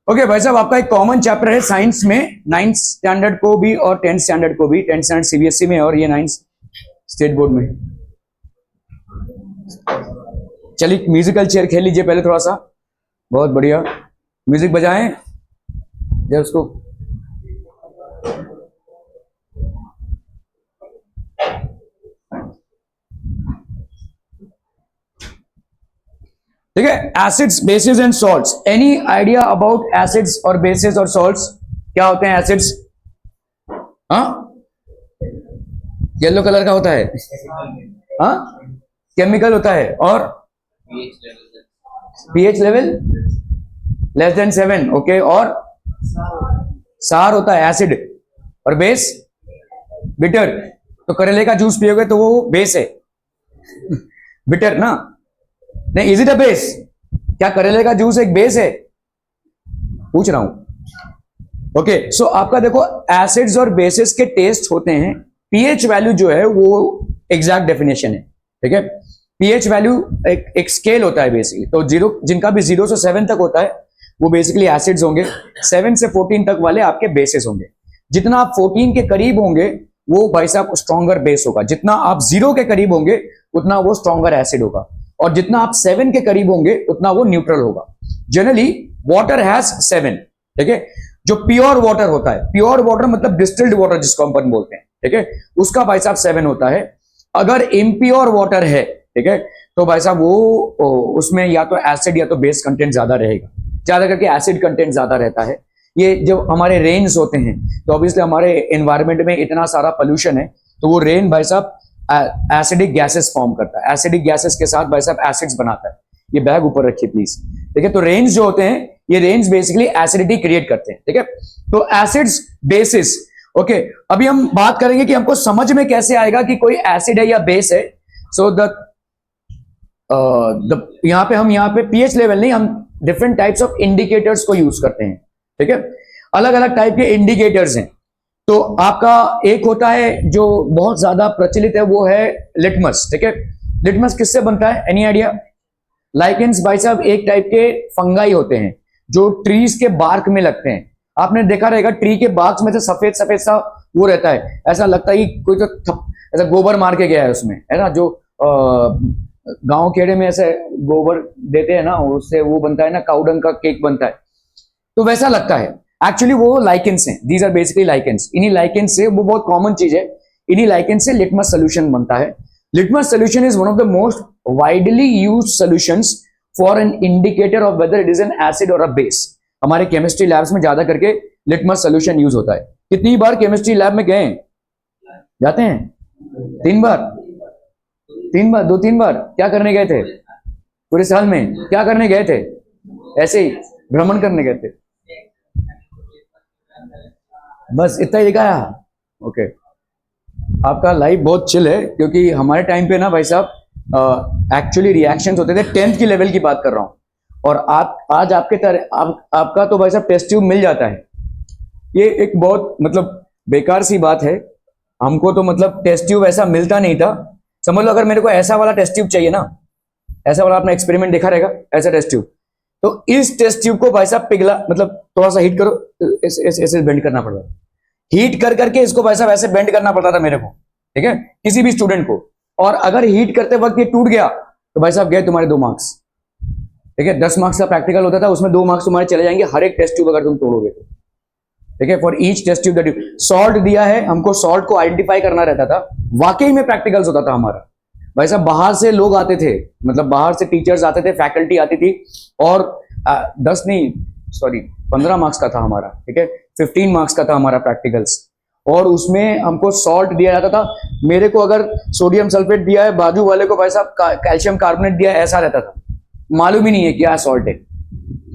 Okay भाई साहब, आपका एक कॉमन चैप्टर है साइंस में, 9th स्टैंडर्ड को भी और 10th स्टैंडर्ड को भी। 10th स्टैंडर्ड सीबीएसई में और ये 9th स्टेट बोर्ड में। चलिए म्यूजिकल चेयर खेल लीजिए पहले थोड़ा सा। बहुत बढ़िया, म्यूजिक बजाएं जब उसको। ठीक है, acids, basis and salts. Any idea about acids और बेसिस और सॉल्ट्स? क्या होते हैं एसिड्स? हाँ, येलो कलर का होता है। हाँ, केमिकल होता है। और pH level less than 7। Okay, और सार होता है एसिड। और बेस बिटर। तो करेले का जूस पियोगे तो वो बेस है बिटर ना? नहीं, इज इट अ बेस? क्या करेले का जूस एक बेस है? पूछ रहा हूं। ओके, सो आपका देखो एसिड्स और बेसिस के टेस्ट होते हैं। पीएच वैल्यू जो है वो एग्जैक्ट डेफिनेशन है। ठीक है, पीएच वैल्यू एक स्केल होता है बेसिकली। तो जिनका भी 0 से 7 तक होता है वो बेसिकली एसिड्स होंगे। 7 से 14 तक वाले आपके बेसिस होंगे। जितना आप 14 के करीब होंगे वो भाई साहब स्ट्रॉन्गर बेस होगा। जितना आप 0 के करीब होंगे उतना वो स्ट्रॉन्गर एसिड होगा। और जितना आप 7 के करीब होंगे उतना वो न्यूट्रल होगा। Generally water has 7। ठीक है, जो प्योर वाटर होता है, प्योर वाटर मतलब डिस्टिल्ड वाटर जिसको हम बोलते हैं, ठीक है, उसका भाई साहब 7 होता है। अगर इम्प्योर वाटर है, ठीक है, तो भाई साहब वो उसमें या तो एसिड या तो बेस कंटेंट ज्यादा रहेगा। ज्यादा करके एसिड कंटेंट ज्यादा रहता है। ये जब हमारे रेन्स होते हैं तो ऑब्वियसली हमारे एनवायरमेंट में इतना सारा पोल्यूशन है तो वो रेन भाई साहब एसिडिक गैसेस फॉर्म करता है। एसिडिक गैसेस के साथ भाई साहब एसिड्स बनाता है। ये बैग ऊपर रखिए प्लीज। ठीक है, तो रेंज जो होते हैं ये रेंज बेसिकली एसिडिटी क्रिएट करते हैं। ठीक है, तो एसिड्स, बेसिस। ओके, अभी हम बात करेंगे कि हमको समझ में कैसे आएगा कि कोई एसिड है या बेस है। सो यहाँ पे पीएच लेवल नहीं, हम डिफरेंट टाइप्स ऑफ इंडिकेटर्स को यूज करते हैं। ठीक है, अलग अलग टाइप के इंडिकेटर्स हैं। तो आपका एक होता है जो बहुत ज्यादा प्रचलित है, वो है लिटमस। ठीक है, लिटमस किससे बनता है? Any idea? लाइकेंस भाई साहब एक टाइप के फंगाई होते हैं जो ट्रीज के बार्क में लगते हैं। आपने देखा रहेगा ट्री के बार्क में से सफेद सफेद सा वो रहता है। ऐसा लगता है कि कोई तो ऐसा गोबर मार के गया है उसमें, है ना? जो गांव खेड़े में ऐसे गोबर देते हैं ना, उससे वो बनता है ना, काउडंग का केक बनता है, तो वैसा लगता है। एक्चुअली वो लाइकेंस हैं। These are basically lichens. इन्हीं लाइकेंस से, वो बहुत कॉमन चीज है, इन्हीं लाइकेंस से लिटमस सोल्यूशन बनता है। Litmus solution is one of the most widely used solutions for an indicator of weather it is an acid और अ बेस। हमारे केमिस्ट्री लैब्स में ज्यादा करके लिटमस सोल्यूशन यूज होता है। कितनी बार केमिस्ट्री लैब में गए? जाते हैं? 3 बार? 3 बार, 2-3 बार? क्या करने गए थे पूरे साल में? क्या करने गए थे? ऐसे ही भ्रमण करने गए थे? बस इतना ही दिखाया? ओके, आपका लाइफ बहुत चिल है, क्योंकि हमारे टाइम पे ना भाई साहब एक्चुअली रिएक्शंस होते थे। 10th की लेवल की बात कर रहा हूं। और आज आपके तरह आपका तो भाई साहब टेस्ट ट्यूब मिल जाता है। ये एक बहुत मतलब बेकार सी बात है। हमको तो मतलब टेस्ट ट्यूब ऐसा मिलता नहीं था। समझ लो, अगर मेरे को ऐसा वाला टेस्ट ट्यूब चाहिए ना, ऐसा वाला, आपने एक्सपेरिमेंट देखा रहेगा, ऐसा टेस्ट ट्यूब, तो इस टेस्ट ट्यूब को भाई साहब पिघला, मतलब थोड़ा सा हीट करो, ऐसे बेंड करना पड़ता है। हीट कर करके इसको भाई साहब ऐसे बेंड करना पड़ता था मेरे को। ठीक है, किसी भी स्टूडेंट को। और अगर हीट करते वक्त ये टूट गया तो भाई साहब गए तुम्हारे 2 मार्क्स। ठीक है, 10 मार्क्स का प्रैक्टिकल होता था, उसमें 2 मार्क्स तुम्हारे चले जाएंगे हर एक टेस्ट ट्यूब अगर तुम तोड़ोगे तो। ठीक है, for each test tube that you. Salt दिया है हमको, सॉल्ट को आइडेंटिफाई करना रहता था। वाकई में प्रैक्टिकल्स होता था हमारा। भाई साहब बाहर से लोग आते थे, मतलब बाहर से टीचर्स आते थे, फैकल्टी आती थी, और 10 नहीं, सॉरी 15 मार्क्स का था हमारा। ठीक है, 15 मार्क्स का था हमारा प्रैक्टिकल्स। और उसमें हमको सॉल्ट दिया जाता था। मेरे को अगर सोडियम सल्फेट दिया है, बाजू वाले को भाई साहब कैल्शियम कार्बोनेट दिया है, ऐसा रहता था। मालूम ही नहीं है क्या सॉल्ट है,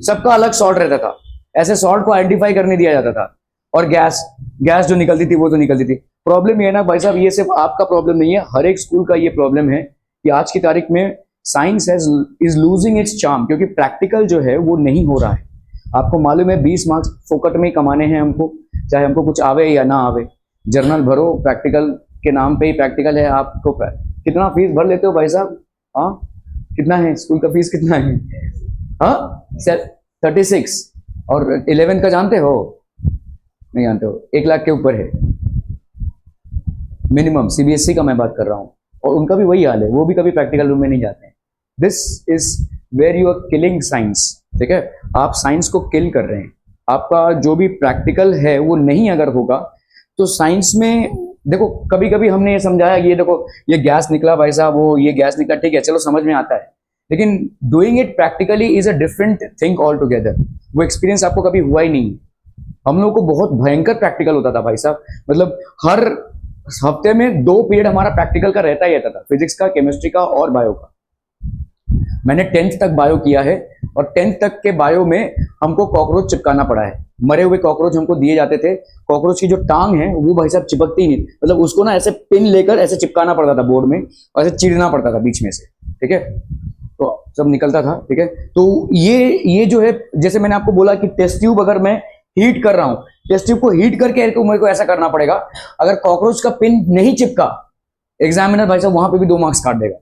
सबका अलग सॉल्ट रहता था। ऐसे सॉल्ट को आइडेंटिफाई करने दिया जाता था। और गैस जो निकलती थी वो तो निकलती थी। प्रॉब्लम ये है ना भाई साहब, ये सिर्फ आपका प्रॉब्लम नहीं है, हर एक स्कूल का ये प्रॉब्लम है कि आज की तारीख में science is losing its charm, क्योंकि प्रैक्टिकल जो है वो नहीं हो रहा है। आपको मालूम है 20 मार्क्स फोकट में ही कमाने हैं हमको, चाहे हमको कुछ आवे या ना आवे। जर्नल भरो, प्रैक्टिकल के नाम पे ही प्रैक्टिकल है। आपको कितना फीस भर लेते हो भाई साहब? हाँ, कितना है स्कूल का फीस? कितना है? हाँ, 36। और 11 का जानते हो? नहीं जानते हो? 1 लाख के ऊपर है मिनिमम। सीबीएसई का मैं बात कर रहा हूँ, और उनका भी वही हाल है, वो भी कभी प्रैक्टिकल रूम में नहीं जाते हैं। This is where you are killing science. ठीक है, आप साइंस को किल कर रहे हैं। आपका जो भी प्रैक्टिकल है वो नहीं अगर होगा तो साइंस में देखो, कभी कभी हमने ये समझाया कि ये देखो ये गैस निकला भाई साहब, वो ये गैस निकला, ठीक है चलो समझ में आता है, लेकिन doing it practically is a different thing all together. वो एक्सपीरियंस आपको कभी हुआ ही नहीं। हम लोग को बहुत भयंकर प्रैक्टिकल होता था भाई साहब, मतलब हर हफ्ते में 2 पीरियड हमारा प्रैक्टिकल का रहता ही रहता था, फिजिक्स का, केमिस्ट्री का और बायो का। मैंने 10th तक बायो किया है, और 10th तक के बायो में हमको कॉकरोच चिपकाना पड़ा है। मरे हुए कॉकरोच हमको दिए जाते थे, कॉकरोच की जो टांग है वो भाई साहब चिपकती ही नहीं, मतलब उसको ना ऐसे पिन लेकर ऐसे चिपकाना पड़ता था बोर्ड में, और ऐसे चीरना पड़ता था बीच में से। ठीक है, तो सब निकलता था। ठीक है, तो ये जो है, जैसे मैंने आपको बोला कि टेस्ट ट्यूब अगर मैं हीट कर रहा हूं, टेस्ट ट्यूब को हीट करके मेरे को ऐसा करना पड़ेगा। अगर कॉकरोच का पिन नहीं चिपका, एग्जामिनर भाई साहब वहां पे भी 2 मार्क्स काट देगा।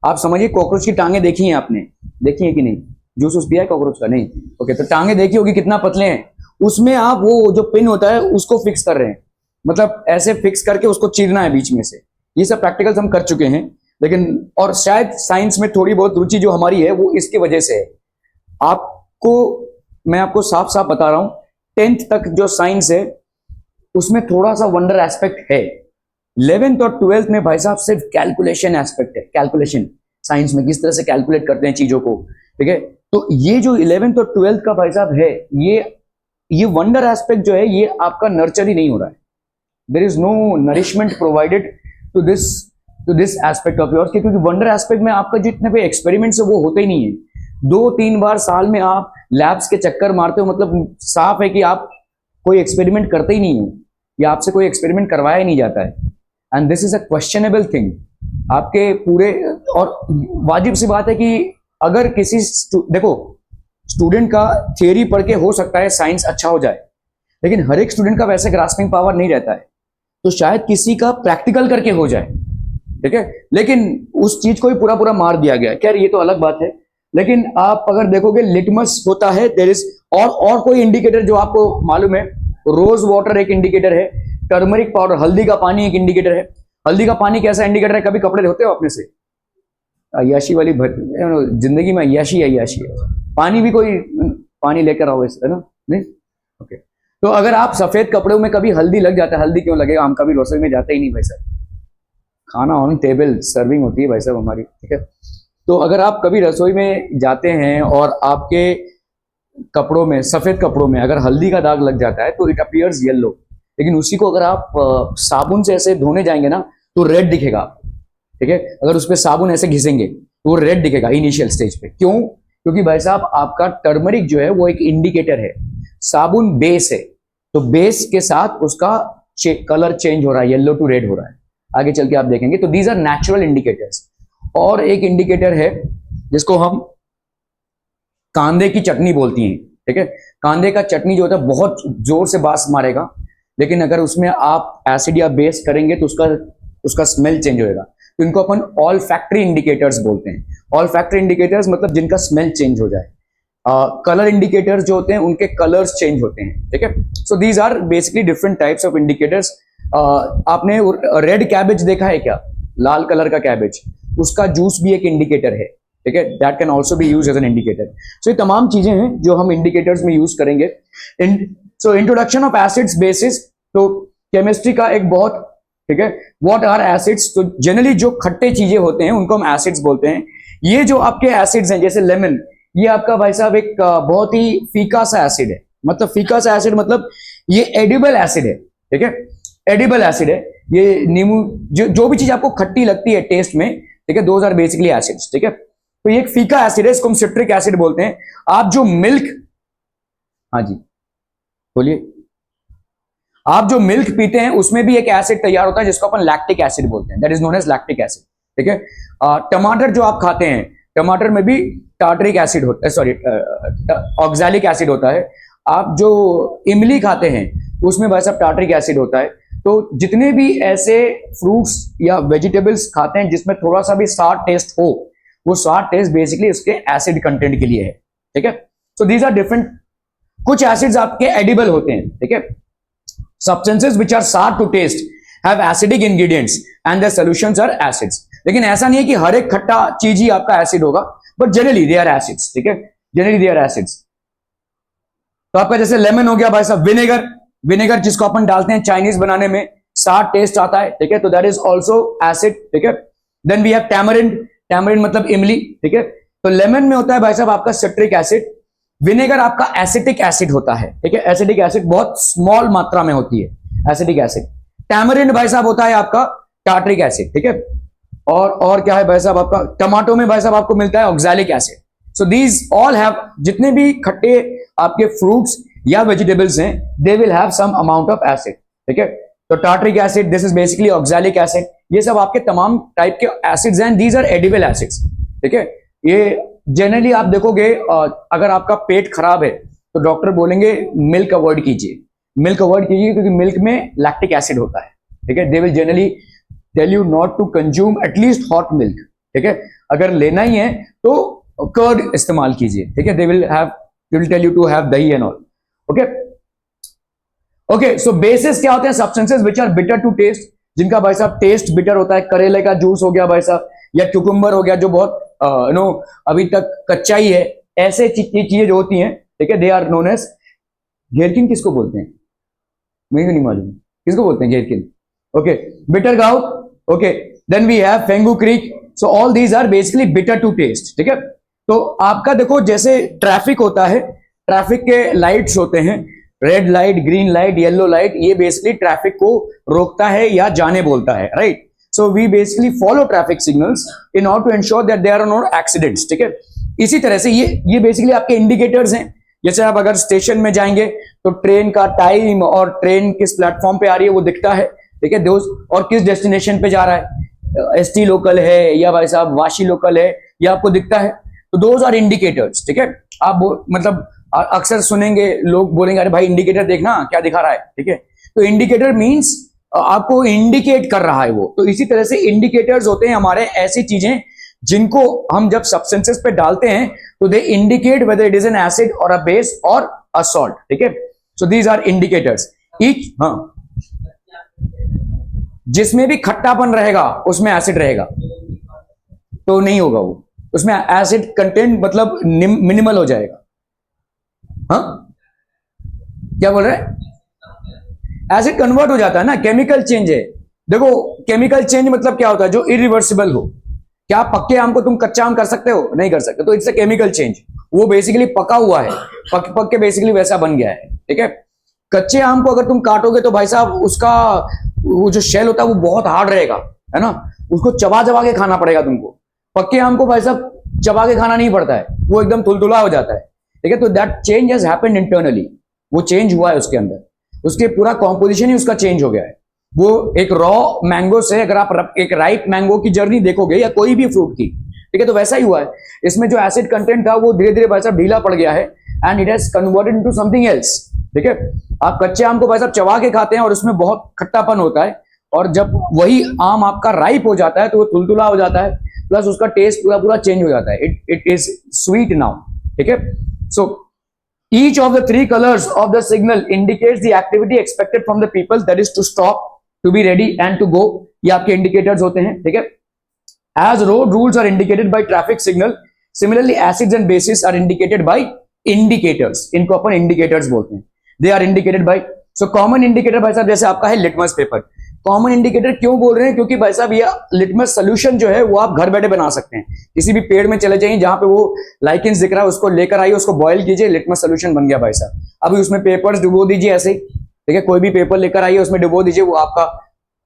आप समझिए, कॉकरोच की टांगे देखी हैं आपने? देखी है कि नहीं? जूस उस पिया है कॉकरोच का? नहीं। ओके, तो टांगे देखी होगी कितना पतले हैं, उसमें आप वो जो पिन होता है उसको फिक्स कर रहे हैं, मतलब ऐसे फिक्स करके उसको चीरना है बीच में से। ये सब प्रैक्टिकल्स हम कर चुके हैं, लेकिन और शायद साइंस में थोड़ी बहुत रुचि जो हमारी है वो इसकी वजह से है। आपको मैं आपको साफ साफ बता रहा हूं, 10th तक जो साइंस है उसमें थोड़ा सा वंडर एस्पेक्ट है। 11th और 12th में भाई साहब सिर्फ कैलकुलेशन एस्पेक्ट है, कैलकुलेशन साइंस में किस तरह से कैलकुलेट करते हैं चीजों को। ठीक है, तो ये जो 11th और 12th का भाई साहब है, ये वंडर एस्पेक्ट जो है ये आपका नर्चर ही नहीं हो रहा है। There is no nourishment provided to this aspect of yours, क्योंकि वंडर एस्पेक्ट में आपका जितने भी एक्सपेरिमेंट्स है वो होते ही नहीं है। 2-3 बार साल में आप लैब्स के चक्कर मारते हो, मतलब साफ है कि आप कोई एक्सपेरिमेंट करते ही नहीं हो, या आपसे कोई एक्सपेरिमेंट करवाया ही नहीं जाता है। And this is a questionable thing आपके पूरे। और वाजिब सी बात है कि अगर किसी देखो, स्टूडेंट का थियरी पढ़ के हो सकता है साइंस अच्छा हो जाए, लेकिन हर एक स्टूडेंट का वैसे ग्रास्पिंग पावर नहीं रहता है, तो शायद किसी का प्रैक्टिकल करके हो जाए। ठीक है, लेकिन उस चीज को ही पूरा पूरा मार दिया गया। खैर ये तो अलग बात है, लेकिन आप अगर देखोगे लिटमस होता है, देयर इज और कोई इंडिकेटर जो आपको मालूम है? रोज वाटर एक इंडिकेटर है, टर्मरिक पाउडर, हल्दी का पानी एक इंडिकेटर है। हल्दी का पानी कैसा इंडिकेटर है? कभी कपड़े धोते हो अपने से? अय्याशी वाली जिंदगी में अय्याशी है। पानी भी कोई पानी लेकर आओ इस, है ना? नहीं? ओके, तो अगर आप सफेद कपड़ों में कभी हल्दी लग जाता है, हल्दी क्यों लगेगा? हम कभी रसोई में जाते ही नहीं भाई साहब, खाना ऑन टेबल सर्विंग होती है भाई साहब हमारी। ठीक है, तो अगर आप कभी रसोई में जाते हैं और आपके कपड़ों में, सफेद कपड़ों में अगर हल्दी का दाग लग जाता है तो इट अपीयर्स येलो, लेकिन उसी को अगर आप साबुन से ऐसे धोने जाएंगे ना तो रेड दिखेगा आपको। ठीक है, अगर उस पर साबुन ऐसे घिसेंगे तो वो रेड दिखेगा इनिशियल स्टेज पे। क्यों? क्योंकि भाई साहब आपका टर्मरिक जो है वो एक इंडिकेटर है, साबुन बेस है, तो बेस के साथ उसका कलर चेंज हो रहा है, येलो टू रेड हो रहा है। आगे चल के आप देखेंगे, तो दीज आर नेचुरल इंडिकेटर्स। और एक इंडिकेटर है जिसको हम कांदे की चटनी बोलती हैं। ठीक है, कांदे का चटनी जो होता है बहुत जोर से बास मारेगा, लेकिन अगर उसमें आप एसिड या बेस करेंगे तो उसका स्मेल चेंज होएगा। तो इनको अपन ऑल फैक्ट्री इंडिकेटर्स बोलते हैं। ऑल फैक्ट्री इंडिकेटर्स मतलब जिनका स्मेल चेंज हो जाए। कलर इंडिकेटर्स जो होते हैं उनके कलर्स चेंज होते हैं। ठीक है, so these are basically different types of indicators. आपने रेड कैबेज देखा है क्या? लाल कलर का कैबेज, उसका जूस भी एक इंडिकेटर है। ठीक है, that can also be use as an indicator. So ये तमाम चीजें हैं जो हम इंडिकेटर्स में यूज करेंगे। So introduction of acids bases, तो केमिस्ट्री का एक बहुत, ठीक है, व्हाट आर एसिड्स? तो जनरली जो खट्टे चीजें होते हैं उनको हम एसिड्स बोलते हैं। ये जो आपके एसिड्स हैं जैसे लेमन, ये आपका भाई साहब एक बहुत ही फीका सा एसिड है। मतलब फीका सा एसिड मतलब ये एडिबल एसिड है। ठीक है, एडिबल एसिड है ये। नींबू जो भी चीज आपको खट्टी लगती है टेस्ट में, ठीक है, दोज आर बेसिकली एसिड्स। ठीक है, तो ये एक फीका एसिड है, इसको हम सिट्रिक एसिड बोलते हैं। आप जो मिल्क, हाँ जी बोलिए, आप जो मिल्क पीते हैं उसमें भी एक एसिड तैयार होता है जिसको अपन लैक्टिक एसिड बोलते हैं, that is known as lactic acid. ठीक है, टमाटर जो आप खाते हैं, टमाटर में भी टार्टरिक एसिड होता है, सॉरी ऑक्सैलिक एसिड होता है। आप जो इमली खाते हैं उसमें भाई साहब टार्टरिक एसिड होता है। तो जितने भी ऐसे फ्रूट्स या वेजिटेबल्स खाते हैं जिसमें थोड़ा सा भी सार टेस्ट हो, वो सार टेस्ट बेसिकली उसके एसिड कंटेंट के लिए है। ठीक है, सो दीज आर डिफरेंट कुछ एसिड्स आपके एडिबल होते हैं, ठीक है। Substances which are sour to taste have acidic ingredients and the solutions are acids. लेकिन ऐसा नहीं है कि हर एक खट्टा चीज ही आपका एसिड होगा, but generally they are acids, ठीक है, जनरली दे आर एसिड्स। तो आपका जैसे लेमन हो गया भाई साहब, विनेगर, विनेगर जिसको अपन डालते हैं चाइनीज बनाने में, सार टेस्ट आता है, ठीक है, तो दैट इज ऑल्सो एसिड, ठीक है। Then we have tamarind, tamarind मतलब इमली, ठीक है। तो लेमन में होता है भाई साहब आपका सिट्रिक एसिड, विनेगर आपका एसिटिक एसिड होता है, ठीक है, एसिटिक एसिड बहुत स्मॉल मात्रा में होती है एसिटिक एसिड। टैमरिंड भाई साहब होता है आपका टार्ट्रिक एसिड, ठीक है। और क्या है भाई साहब आपका, टमाटो में भाई साहब आपको मिलता है oxalic acid. So these all have, जितने भी खट्टे आपके फ्रूट्स या वेजिटेबल्स हैं, they will have some amount of acid, ठीक है। तो tartaric acid, this is basically oxalic acid, ये सब आपके तमाम टाइप के एसिड्स हैं, दीज आर एडिबल एसिड्स, ठीक है। ये जनरली आप देखोगे अगर आपका पेट खराब है तो डॉक्टर बोलेंगे मिल्क अवॉइड कीजिए, मिल्क अवॉइड कीजिए क्योंकि मिल्क में लैक्टिक एसिड होता है, ठीक है। They will generally tell you not to consume at least hot milk, ठीक है। अगर लेना ही है तो कर्ड इस्तेमाल कीजिए, ठीक है। They will tell you to have dahi and all, okay. Okay, so bases क्या होते हैं, substances which are bitter to taste, जिनका भाई साहब टेस्ट बिटर होता है। करेले का जूस हो गया भाई साहब, या क्यूकम्बर हो गया जो बहुत अभी तक कच्चा ही है, ऐसे चीजें जो होती हैं, ठीक है, they are known as, gherkin किसको बोलते हैं मुझे नहीं मालूम किसको बोलते हैं gherkin, okay. Bitter gourd, okay. Then we have fenugreek, so all these are basically bitter to taste, ठीक है। तो आपका देखो जैसे ट्रैफिक होता है, ट्रैफिक के लाइट्स होते हैं, red light, green light, yellow light, ये बेसिकली ट्रैफिक को रोकता है या जाने बोलता है, right. So we basically follow traffic signals in order to ensure that there are no accidents, ठीक है। इसी तरह से ये बेसिकली आपके इंडिकेटर्स हैं। जैसे आप अगर स्टेशन में जाएंगे तो ट्रेन का टाइम और ट्रेन किस प्लेटफॉर्म पे आ रही है वो दिखता है, ठीक है, और किस डेस्टिनेशन पे जा रहा है, एसटी लोकल है या भाई साहब वाशी लोकल है, ये आपको दिखता है। तो दोज आर इंडिकेटर्स, ठीक है। आप मतलब अक्सर सुनेंगे लोग बोलेंगे अरे भाई इंडिकेटर देखना क्या दिखा रहा है, ठीक है। तो इंडिकेटर मींस आपको इंडिकेट कर रहा है वो। तो इसी तरह से इंडिकेटर्स होते हैं हमारे ऐसी चीजें जिनको हम जब सब्सटेंसेस पे डालते हैं तो they indicate whether it is an acid और अ बेस और अ सॉल्ट, ठीक है। So these are indicators each, हाँ, जिसमें भी खट्टापन रहेगा उसमें एसिड रहेगा तो नहीं होगा वो, उसमें एसिड कंटेंट मतलब मिनिमल हो जाएगा। हाँ क्या बोल रहे हैं, एसिड कन्वर्ट हो जाता है ना, केमिकल चेंज है। देखो केमिकल चेंज मतलब क्या होता है, जो इरिवर्सिबल हो। क्या पक्के आम को तुम कच्चा आम कर सकते हो, नहीं कर सकते, तो इट्स अ केमिकल चेंज। वो बेसिकली पका हुआ है, पक के बेसिकली वैसा बन गया है, ठीक है। कच्चे आम को अगर तुम काटोगे तो भाई साहब उसका वो जो शेल होता है वो बहुत हार्ड रहेगा, है ना, उसको चबा चबा के खाना पड़ेगा तुमको। पक्के आम को भाई साहब चबा के खाना नहीं पड़ता है, वो एकदम तुलतुला हो जाता है, ठीक है। तो that change has happened internally, वो चेंज हुआ है उसके अंदर, उसके पूरा कॉम्पोजिशन ही उसका चेंज हो गया है। वो एक रॉ मैंगो से अगर आप एक राइप मैंगो की जर्नी देखोगे या कोई भी फ्रूट की, ठीक है, तो वैसा ही हुआ है। इसमें जो एसिड कंटेंट था वो धीरे धीरे भाई साहब ढीला पड़ गया है and it has converted into something else, ठीक है। आप कच्चे आम को भाई साहब चबा के खाते हैं और उसमें बहुत खट्टापन होता है, और जब वही आम आपका राइप हो जाता है तो वो तुलतुला हो जाता है, प्लस उसका टेस्ट पूरा पूरा चेंज हो जाता है, इट इज स्वीट नाउ, ठीक है। सो each of the three colors of the signal indicates the activity expected from the people, that is to stop, to be ready and to go, ये आपके indicators होते हैं, ठीक है। as road rules are indicated by traffic signal, similarly acids and bases are indicated by indicators, इनको अपन indicators बोलते हैं, they are indicated by, so common indicator भाई साहब जैसे आपका है लिटमस पेपर। कॉमन इंडिकेटर क्यों बोल रहे हैं, क्योंकि भाई साहब ये लिटमस सोल्यूशन जो है वो आप घर बैठे बना सकते हैं। किसी भी पेड़ में चले जाइए जहां पे वो लाइकेंस दिख रहा है, उसको लेकर आइए, उसको बॉयल कीजिए, लिटमस सोल्यूशन बन गया भाई साहब। अभी उसमें पेपर्स डुबो दीजिए ऐसे ही, ठीक है, कोई भी पेपर लेकर आइए उसमें डुबो दीजिए, वो आपका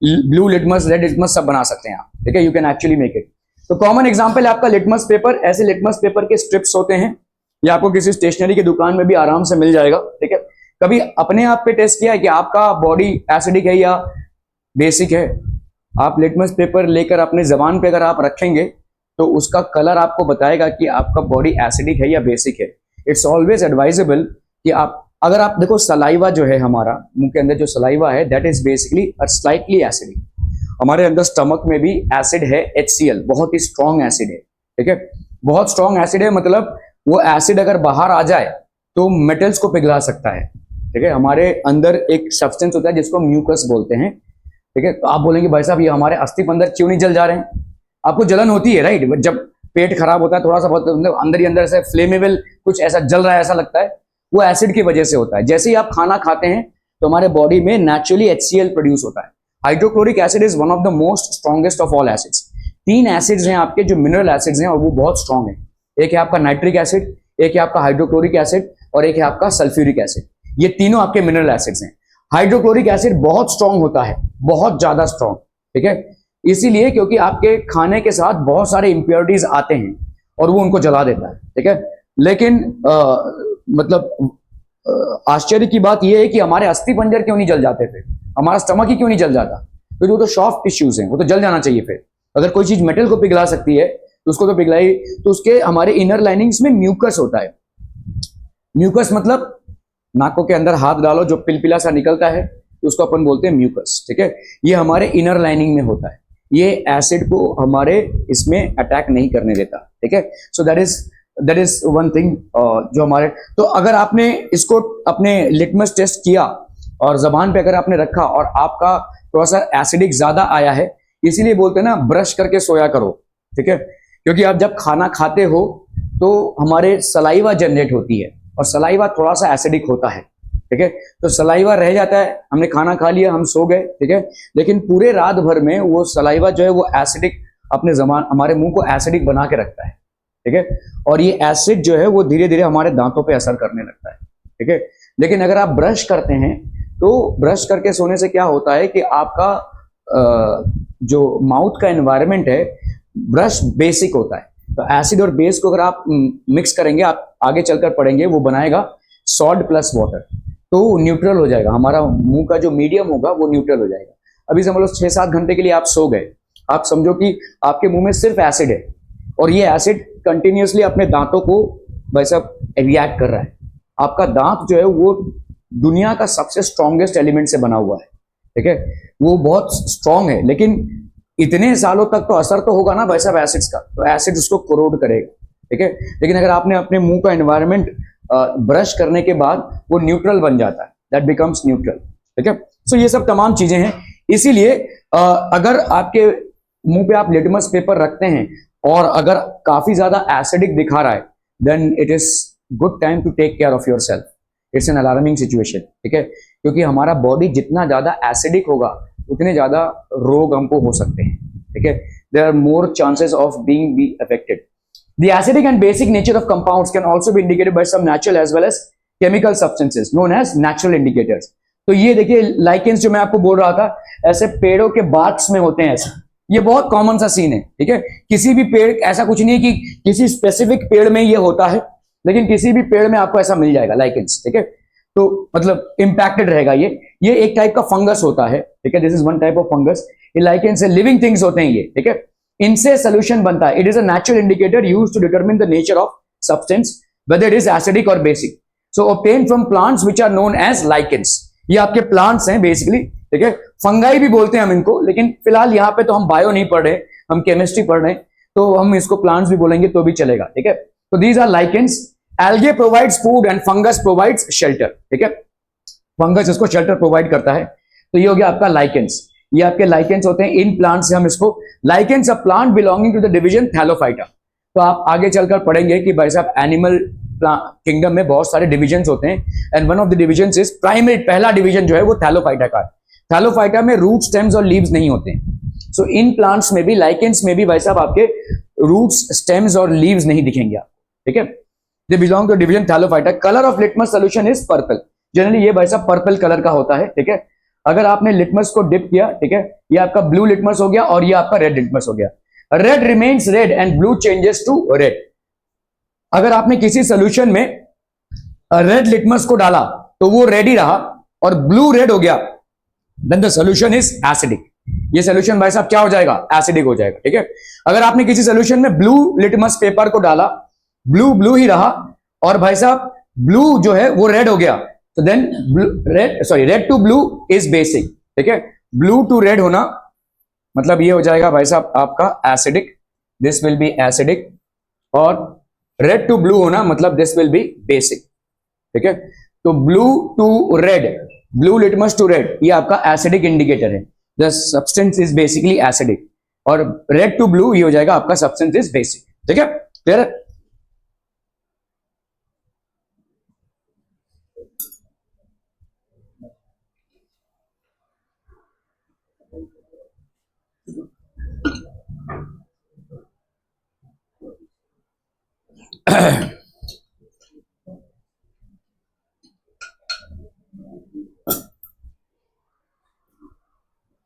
ब्लू लिटमस, रेड लिटमस सब बना सकते हैं आप, ठीक है, you can actually make it. तो कॉमन एग्जाम्पल है आपका लिटमस पेपर। ऐसे लिटमस पेपर के स्ट्रिप्स होते हैं, ये आपको किसी स्टेशनरी की दुकान में भी आराम से मिल जाएगा, ठीक है। कभी अपने आप पे टेस्ट किया है कि आपका बॉडी एसिडिक है या बेसिक है? आप लिटमस पेपर लेकर अपने जबान पे अगर आप रखेंगे तो उसका कलर आपको बताएगा कि आपका बॉडी एसिडिक है या बेसिक है। इट्स ऑलवेज एडवाइजेबल कि आप अगर आप देखो सलाइवा जो है हमारा मुंह के अंदर जो सलाइवा है that is basically slightly acidic. हमारे अंदर स्टमक में भी एसिड है HCl, बहुत ही स्ट्रॉन्ग एसिड है, ठीक है, बहुत स्ट्रॉन्ग एसिड है। मतलब वो एसिड अगर बाहर आ जाए तो मेटल्स को पिघला सकता है। ठीक है, हमारे अंदर एक सब्सटेंस होता है जिसको म्यूकस बोलते हैं। ठीक है, तो आप बोलेंगे भाई साहब ये हमारे अस्थि पंजर क्यों नहीं जल जा रहे हैं? आपको जलन होती है राइट, जब पेट खराब होता है थोड़ा सा बहुत मतलब अंदर ही अंदर से फ्लेमेबल कुछ ऐसा जल रहा है ऐसा लगता है, वो एसिड की वजह से होता है। जैसे ही आप खाना खाते हैं तो हमारे बॉडी में नेचुरली HCl प्रोड्यूस होता है। Hydrochloric acid is one of the most strongest of all acids. 3 acids हैं आपके जो मिनरल एसिड्स हैं और वो बहुत स्ट्रॉन्ग है। एक है आपका नाइट्रिक एसिड, एक है आपका हाइड्रोक्लोरिक एसिड और एक है आपका सल्फ्यूरिक एसिड। ये तीनों आपके मिनरल एसिड्स हैं। हाइड्रोक्लोरिक एसिड बहुत स्ट्रॉन्ग होता है, बहुत ज्यादा स्ट्रॉन्ग। ठीक है, इसीलिए क्योंकि आपके खाने के साथ बहुत सारे इंप्योरिटीज आते हैं और वो उनको जला देता है। ठीक है, लेकिन मतलब आश्चर्य की बात यह है कि हमारे अस्थि पंजर क्यों नहीं जल जाते फिर, हमारा स्टमक ही क्यों नहीं जल जाता? तो वो तो सॉफ्ट टिश्यूज हैं, वो तो जल जाना चाहिए। फिर अगर कोई चीज मेटल को पिघला सकती है तो उसको तो पिघलाई, तो उसके हमारे इनर लाइनिंग्स में म्यूकस होता है। म्यूकस मतलब नाकों के अंदर हाथ डालो जो पिलपिला सा निकलता है तो उसको अपन बोलते हैं म्यूकस। ठीक है, ये हमारे इनर लाइनिंग में होता है, ये एसिड को हमारे इसमें अटैक नहीं करने देता। ठीक है, so that is one thing जो हमारे, तो अगर आपने इसको अपने लिटमस टेस्ट किया और जबान पे अगर आपने रखा और आपका थोड़ा सा एसिडिक ज्यादा आया है, इसीलिए बोलते हैं ना ब्रश करके सोया करो। ठीक है, क्योंकि आप जब खाना खाते हो तो हमारे सलाइवा जनरेट होती है और सलाइवा थोड़ा सा एसिडिक होता है। ठीक है, तो सलाइवा रह जाता है, हमने खाना खा लिया, हम सो गए। ठीक है, लेकिन पूरे रात भर में वो सलाइवा जो है वो एसिडिक अपने जबान हमारे मुंह को एसिडिक बना के रखता है। ठीक है, और ये एसिड जो है वो धीरे धीरे हमारे दांतों पे असर करने लगता है। ठीक है, लेकिन अगर आप ब्रश करते हैं तो ब्रश करके सोने से क्या होता है कि आपका जो माउथ का एनवायरनमेंट है, ब्रश बेसिक होता है, तो एसिड और बेस को अगर आप मिक्स करेंगे, आप आगे चलकर पढ़ेंगे, वो बनाएगा सॉल्ट प्लस वाटर, तो न्यूट्रल हो जाएगा। हमारा मुंह का जो मीडियम होगा वो न्यूट्रल हो जाएगा। अभी समझ लो 6-7 घंटे के लिए आप सो गए, आप समझो कि आपके मुंह में सिर्फ एसिड है और ये एसिड कंटिन्यूअसली अपने दांतों को वैसा रिएक्ट कर रहा है। आपका दांत जो है वो दुनिया का सबसे स्ट्रॉन्गेस्ट एलिमेंट से बना हुआ है। ठीक है, वो बहुत स्ट्रांग है, लेकिन इतने सालों तक तो असर तो होगा ना भाई साहब एसिड्स का, तो एसिड उसको कोरोड करेगा। ठीक है, लेकिन अगर आपने अपने मुंह का एनवायरनमेंट ब्रश करने के बाद वो न्यूट्रल बन जाता है, दैट बिकम्स न्यूट्रल। ठीक है, सो ये सब तमाम चीजें हैं। इसीलिए अगर आपके मुंह पे आप लिटमस पेपर रखते हैं और अगर काफी ज्यादा एसिडिक दिखा रहा है, then it is good time to take care of yourself. It's an alarming situation. ठीक है, क्योंकि हमारा बॉडी जितना ज्यादा एसिडिक होगा उतने ज्यादा रोग हमको हो सकते हैं। ठीक है, there are more chances of being be affected. The acidic and basic nature of compounds can also be indicated by some natural as well as chemical substances known as natural indicators. तो ये देखिए lichens जो मैं आपको बोल रहा था, ऐसे पेड़ों के बार्क्स में होते हैं ऐसे, ये बहुत कॉमन सा सीन है। ठीक है, किसी भी पेड़, ऐसा कुछ नहीं है कि किसी स्पेसिफिक पेड़ में ये होता है, लेकिन किसी भी पेड़ में आपको ऐसा मिल जाएगा लाइकेंस। ठीक है, तो मतलब इंपैक्टेड रहेगा। ये एक टाइप का फंगस होता है। ठीक है, this is one type of fungus. ये लाइकेंस है, लिविंग थिंग्स होते हैं ये। ठीक है, इनसे सोल्यूशन बनता है। It is a natural indicator used to determine the nature of substance whether it is acidic और basic, so obtain from plants which are known as lichens. ये आपके प्लांट्स हैं बेसिकली। ठीक है, फंगाई भी बोलते हैं हम इनको, लेकिन फिलहाल यहाँ पे तो हम बायो नहीं पढ़ रहे, हम केमिस्ट्री पढ़ रहे हैं, तो हम इसको प्लांट्स भी बोलेंगे तो भी चलेगा। ठीक है, तो these are lichens. Algae provides food and fungus provides shelter. ठीक है, फंगस इसको शेल्टर प्रोवाइड करता है, तो ये हो गया आपका लाइकेंस। ये आपके लाइकेंस होते हैं इन प्लांट से हम इसको lichens a plant belonging to the division Thallophyta. तो आप आगे चलकर पढ़ेंगे कि भाई साहब एनिमल किंगडम में बहुत सारे डिविजन्स होते हैं, and one of the divisions is primary, पहला डिवीजन जो है वो थैलोफाइटा का है। थैलोफाइटा में रूट, स्टेम्स और लीव्स नहीं होते हैं। सो इन प्लांट्स में भी, लाइकेंस में भी भाई साहब आपके रूट्स, स्टेम्स और लीव्स नहीं दिखेंगे आपको। ठीक है, they belong to division Thallophyta. Colour of litmus solution is purple. Generally ये भाई साहब पर्पल कलर का होता है। ठीक है, अगर आपने लिटमस को डिप किया, ठीक है, ये आपका ब्लू लिटमस हो गया और ये आपका रेड लिटमस हो गया। Red remains red and blue changes to red. अगर आपने किसी सोल्यूशन में रेड लिटमस को डाला तो वो रेड ही रहा और ब्लू रेड हो गया, then the solution is acidic. ये सोल्यूशन भाई साहब क्या हो जाएगा? एसिडिक हो जाएगा। ठीक है, अगर आपने किसी सोल्यूशन में ब्लू लिटमस पेपर को डाला, ब्लू ब्लू ही रहा और भाई साहब ब्लू जो है वो रेड हो गया, तो then red to blue is basic. ठीक है, ब्लू टू रेड होना मतलब ये हो जाएगा भाई साहब आपका acidic, this will B acidic, और रेड टू ब्लू होना मतलब दिस विल बी बेसिक। ठीक है। तो ब्लू लिटमस टू रेड, ये आपका एसिडिक इंडिकेटर है, the substance is basically acidic. और रेड टू ब्लू ये हो जाएगा आपका सब्सटेंस इज बेसिक। ठीक है, क्लियर है।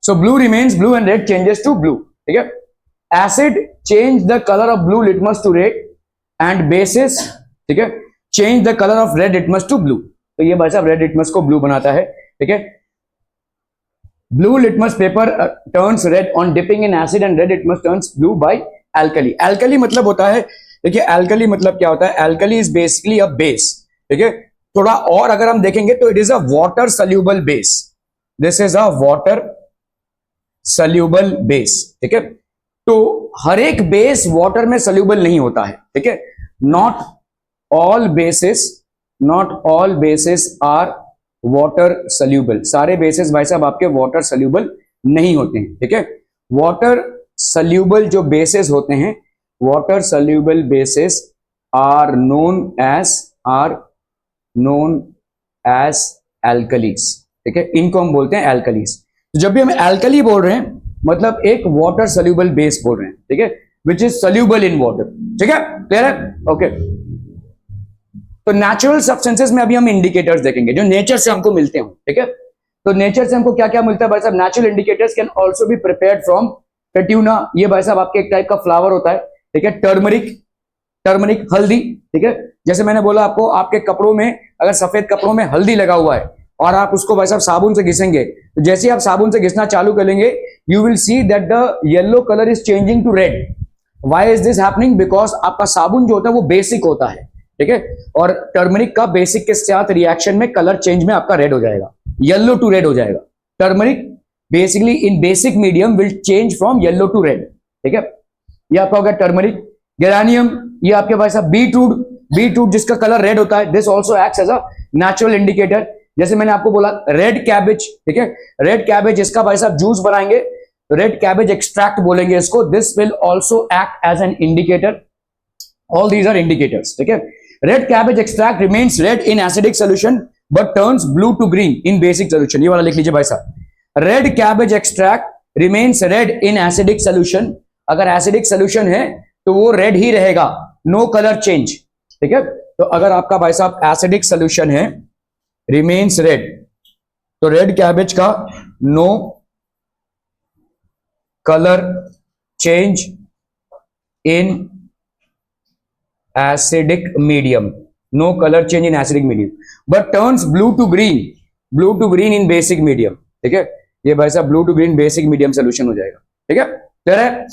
So blue remains blue and red changes to blue. ठीक है। Acid change the color of blue litmus to red and bases, ठीक है, change the color of red litmus to blue. तो ये भाई साहब रेड लिटमस को ब्लू बनाता है। ठीक है। Blue litmus paper turns red on dipping in acid and red litmus turns blue by alkali. Alkali मतलब होता है, देखिए एल्कली मतलब क्या होता है, alkali is basically a base. ठीक है। थोड़ा और अगर हम देखेंगे तो it is a water soluble base. This is a water soluble base. ठीक है। तो हर एक बेस वाटर में सोल्यूबल नहीं होता है। ठीक है। Not all bases are water soluble. सारे बेसिस भाई साहब आपके वाटर सोल्यूबल नहीं होते हैं। ठीक है। वाटर सोल्यूबल जो बेसिस होते हैं, water soluble bases are known as alkalis. ठीक है, इनको हम बोलते हैं एल्कलीज। तो जब भी हम एल्कली बोल रहे हैं मतलब एक वाटर सोल्यूबल बेस बोल रहे हैं। ठीक है, which is soluble in water. ठीक है, क्लियर है। ओके। तो नेचुरल सब्सटेंसेस में अभी हम इंडिकेटर्स देखेंगे जो नेचर से हमको मिलते हैं। ठीक है। तो नेचर से हमको क्या क्या मिलता है भाई साहब, natural indicators can also be prepared from petunia. ये भाई साहब आपके एक टाइप का फ्लावर होता है। ठीक है। टर्मरिक हल्दी। ठीक है। जैसे मैंने बोला आपको, आपके कपड़ों में अगर सफेद कपड़ों में हल्दी लगा हुआ है और आप उसको भाई साहब साबुन से घिसेंगे, तो जैसे ही आप साबुन से घिसना चालू करेंगे you will see that the yellow colour is changing to red. Why is this happening, because आपका साबुन जो होता है वो बेसिक होता है। ठीक है। और टर्मरिक का बेसिक के साथ रिएक्शन में कलर चेंज में आपका रेड हो जाएगा, येलो टू रेड हो जाएगा। Turmeric basically in basic medium will change from yellow to red. ठीक है, ये आपका हो गया टर्मरिक। गेरानियम, ये आपके भाई साहब बीटरूट जिसका कलर रेड होता है, this also acts as a natural indicator. जैसे मैंने आपको बोला रेड कैबेज। ठीक है, रेड कैबेज इसका भाई साहब जूस बनाएंगे, रेड कैबेज एक्सट्रैक्ट बोलेंगे इसको। This will also act as an indicator. All these are indicators. ठीक है। Red cabbage extract remains red in acidic solution but turns blue to green in basic solution. ये वाला लिख लीजिए भाई साहब। Red cabbage extract remains red in acidic solution. अगर acidic solution है तो वो रेड ही रहेगा, नो कलर चेंज। ठीक है। तो अगर आपका भाई साहब एसिडिक सोल्यूशन है, रिमेन्स रेड, तो रेड कैबेज का no colour change in acidic medium, no colour change in acidic medium, but turns blue to green in basic medium. ठीक है, ये भाई साहब blue to green basic medium solution हो जाएगा। ठीक है, क्लियर है।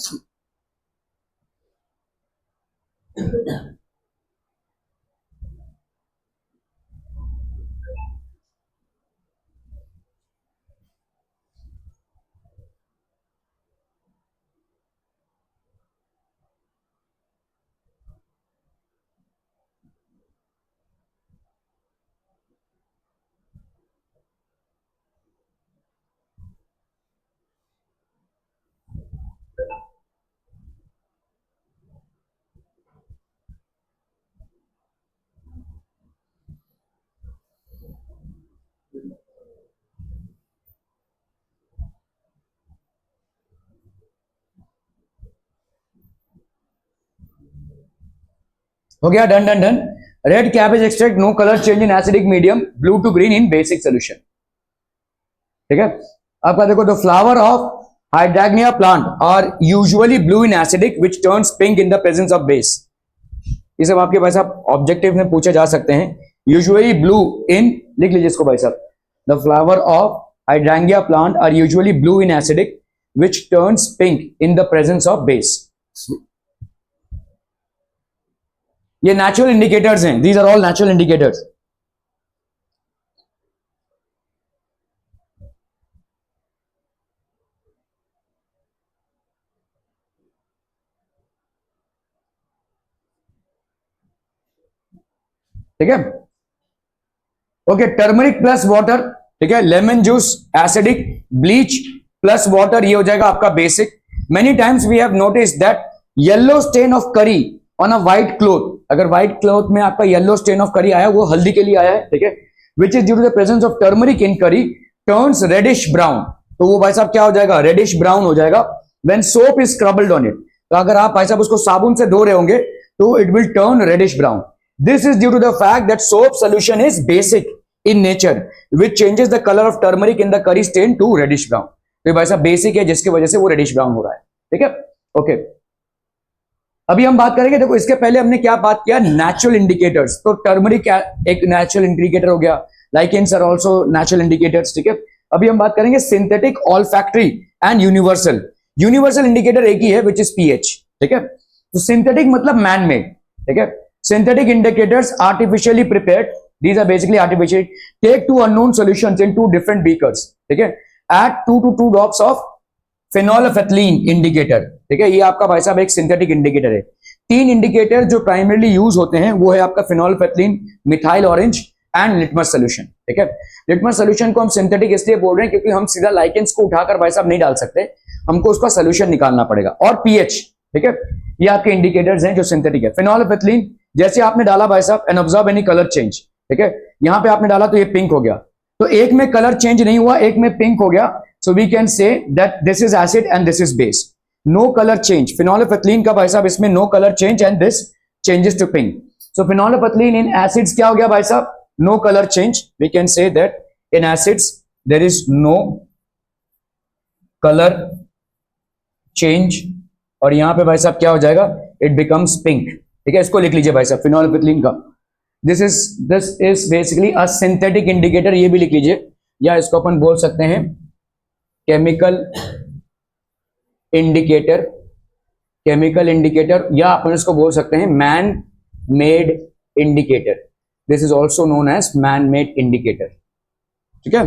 हो गया, done done done. Red cabbage extract no colour change in acidic medium, blue to green in basic solution. ठीक है। आपका देखो, the flower of hydrangea plant are usually blue in acidic which turns pink in the presence of base. ये सब आपके भाई साहब objective में पूछे जा सकते हैं। यूजुअली ब्लू इन, लिख लीजिए इसको भाई साहब, the flower of hydrangea plant are usually blue in acidic which turns pink in the presence of base. ये नेचुरल इंडिकेटर्स हैं, these are all natural indicators. ठीक है। ओके, टर्मरिक प्लस वाटर, ठीक है, lemon juice acidic, bleach plus water, ये हो जाएगा आपका basic. Many times we have notice that yellow stain of curry on a white cloth. अगर व्हाइट क्लोथ में आपका येलो स्टेन ऑफ करी आया, वो हल्दी के लिए आया है, ठीक है, which is due to the presence of turmeric in curry turns reddish brown. तो वो भाई साहब क्या हो जाएगा, रेडिश ब्राउन हो जाएगा. When soap is scrubbed on it, तो अगर आप भाई साहब उसको साबुन से धो रहे होंगे तो it will turn reddish brown. This is due to the fact that soap solution is basic in nature which changes the colour of turmeric in the curry stain to reddish brown. तो भाई साहब basic है जिसकी वजह से वो reddish brown हो रहा है, ठीक है. ओके, अभी हम बात करेंगे, देखो इसके पहले हमने क्या बात किया, नेचुरल इंडिकेटर्स. तो टर्मरिक एक नेचुरल इंडिकेटर हो गया, lichens are also natural indicators, ठीक है. अभी हम बात करेंगे synthetic, olfactory and universal. Universal indicator एक ही है विच इज पीएच, ठीक है. तो सिंथेटिक मतलब मैन मेड, ठीक है. Synthetic indicators artificially prepared, these are basically artificial, take two unknown solutions in two different beakers, ठीक है, add 2 to 2 drops of phenolphthalein indicator, ठीक है. ये आपका भाई साहब एक सिंथेटिक इंडिकेटर है. 3 इंडिकेटर जो प्राइमरली यूज होते हैं वो है आपका phenolphthalein, methyl orange and litmus solution, ठीक है. लिटमस सोल्यूशन को हम सिंथेटिक इसलिए बोल रहे हैं क्योंकि हम सीधा लाइकेंस को उठाकर भाई साहब नहीं डाल सकते, हमको उसका सोल्यूशन निकालना पड़ेगा. और पीएच, ठीक है, ये आपके इंडिकेटर्स हैं जो सिंथेटिक है. फिनोल्फेथलीन जैसे आपने डाला भाई साहब, and observe any colour change, ठीक है. यहां पे आपने डाला तो ये पिंक हो गया, तो एक में कलर चेंज नहीं हुआ, एक में पिंक हो गया. So we can say that this is acid and this is base. No colour change. Phenolphthalein का भाई साहब इसमें no colour change and this changes to pink. So phenolphthalein in acids क्या हो गया भाई साहब, no colour change. We can say that in acids there is no colour change. और यहां पे भाई साहब क्या हो जाएगा, इट बिकम्स पिंक, ठीक है. इसको लिख लीजिए भाई साहब, फिनोल्फेथलीन का this is basically a synthetic indicator, ये भी लिख लीजिए. या इसको अपन बोल सकते हैं केमिकल इंडिकेटर, केमिकल इंडिकेटर, या अपन इसको बोल सकते हैं man made indicator. This is also known as man made indicator, ठीक है.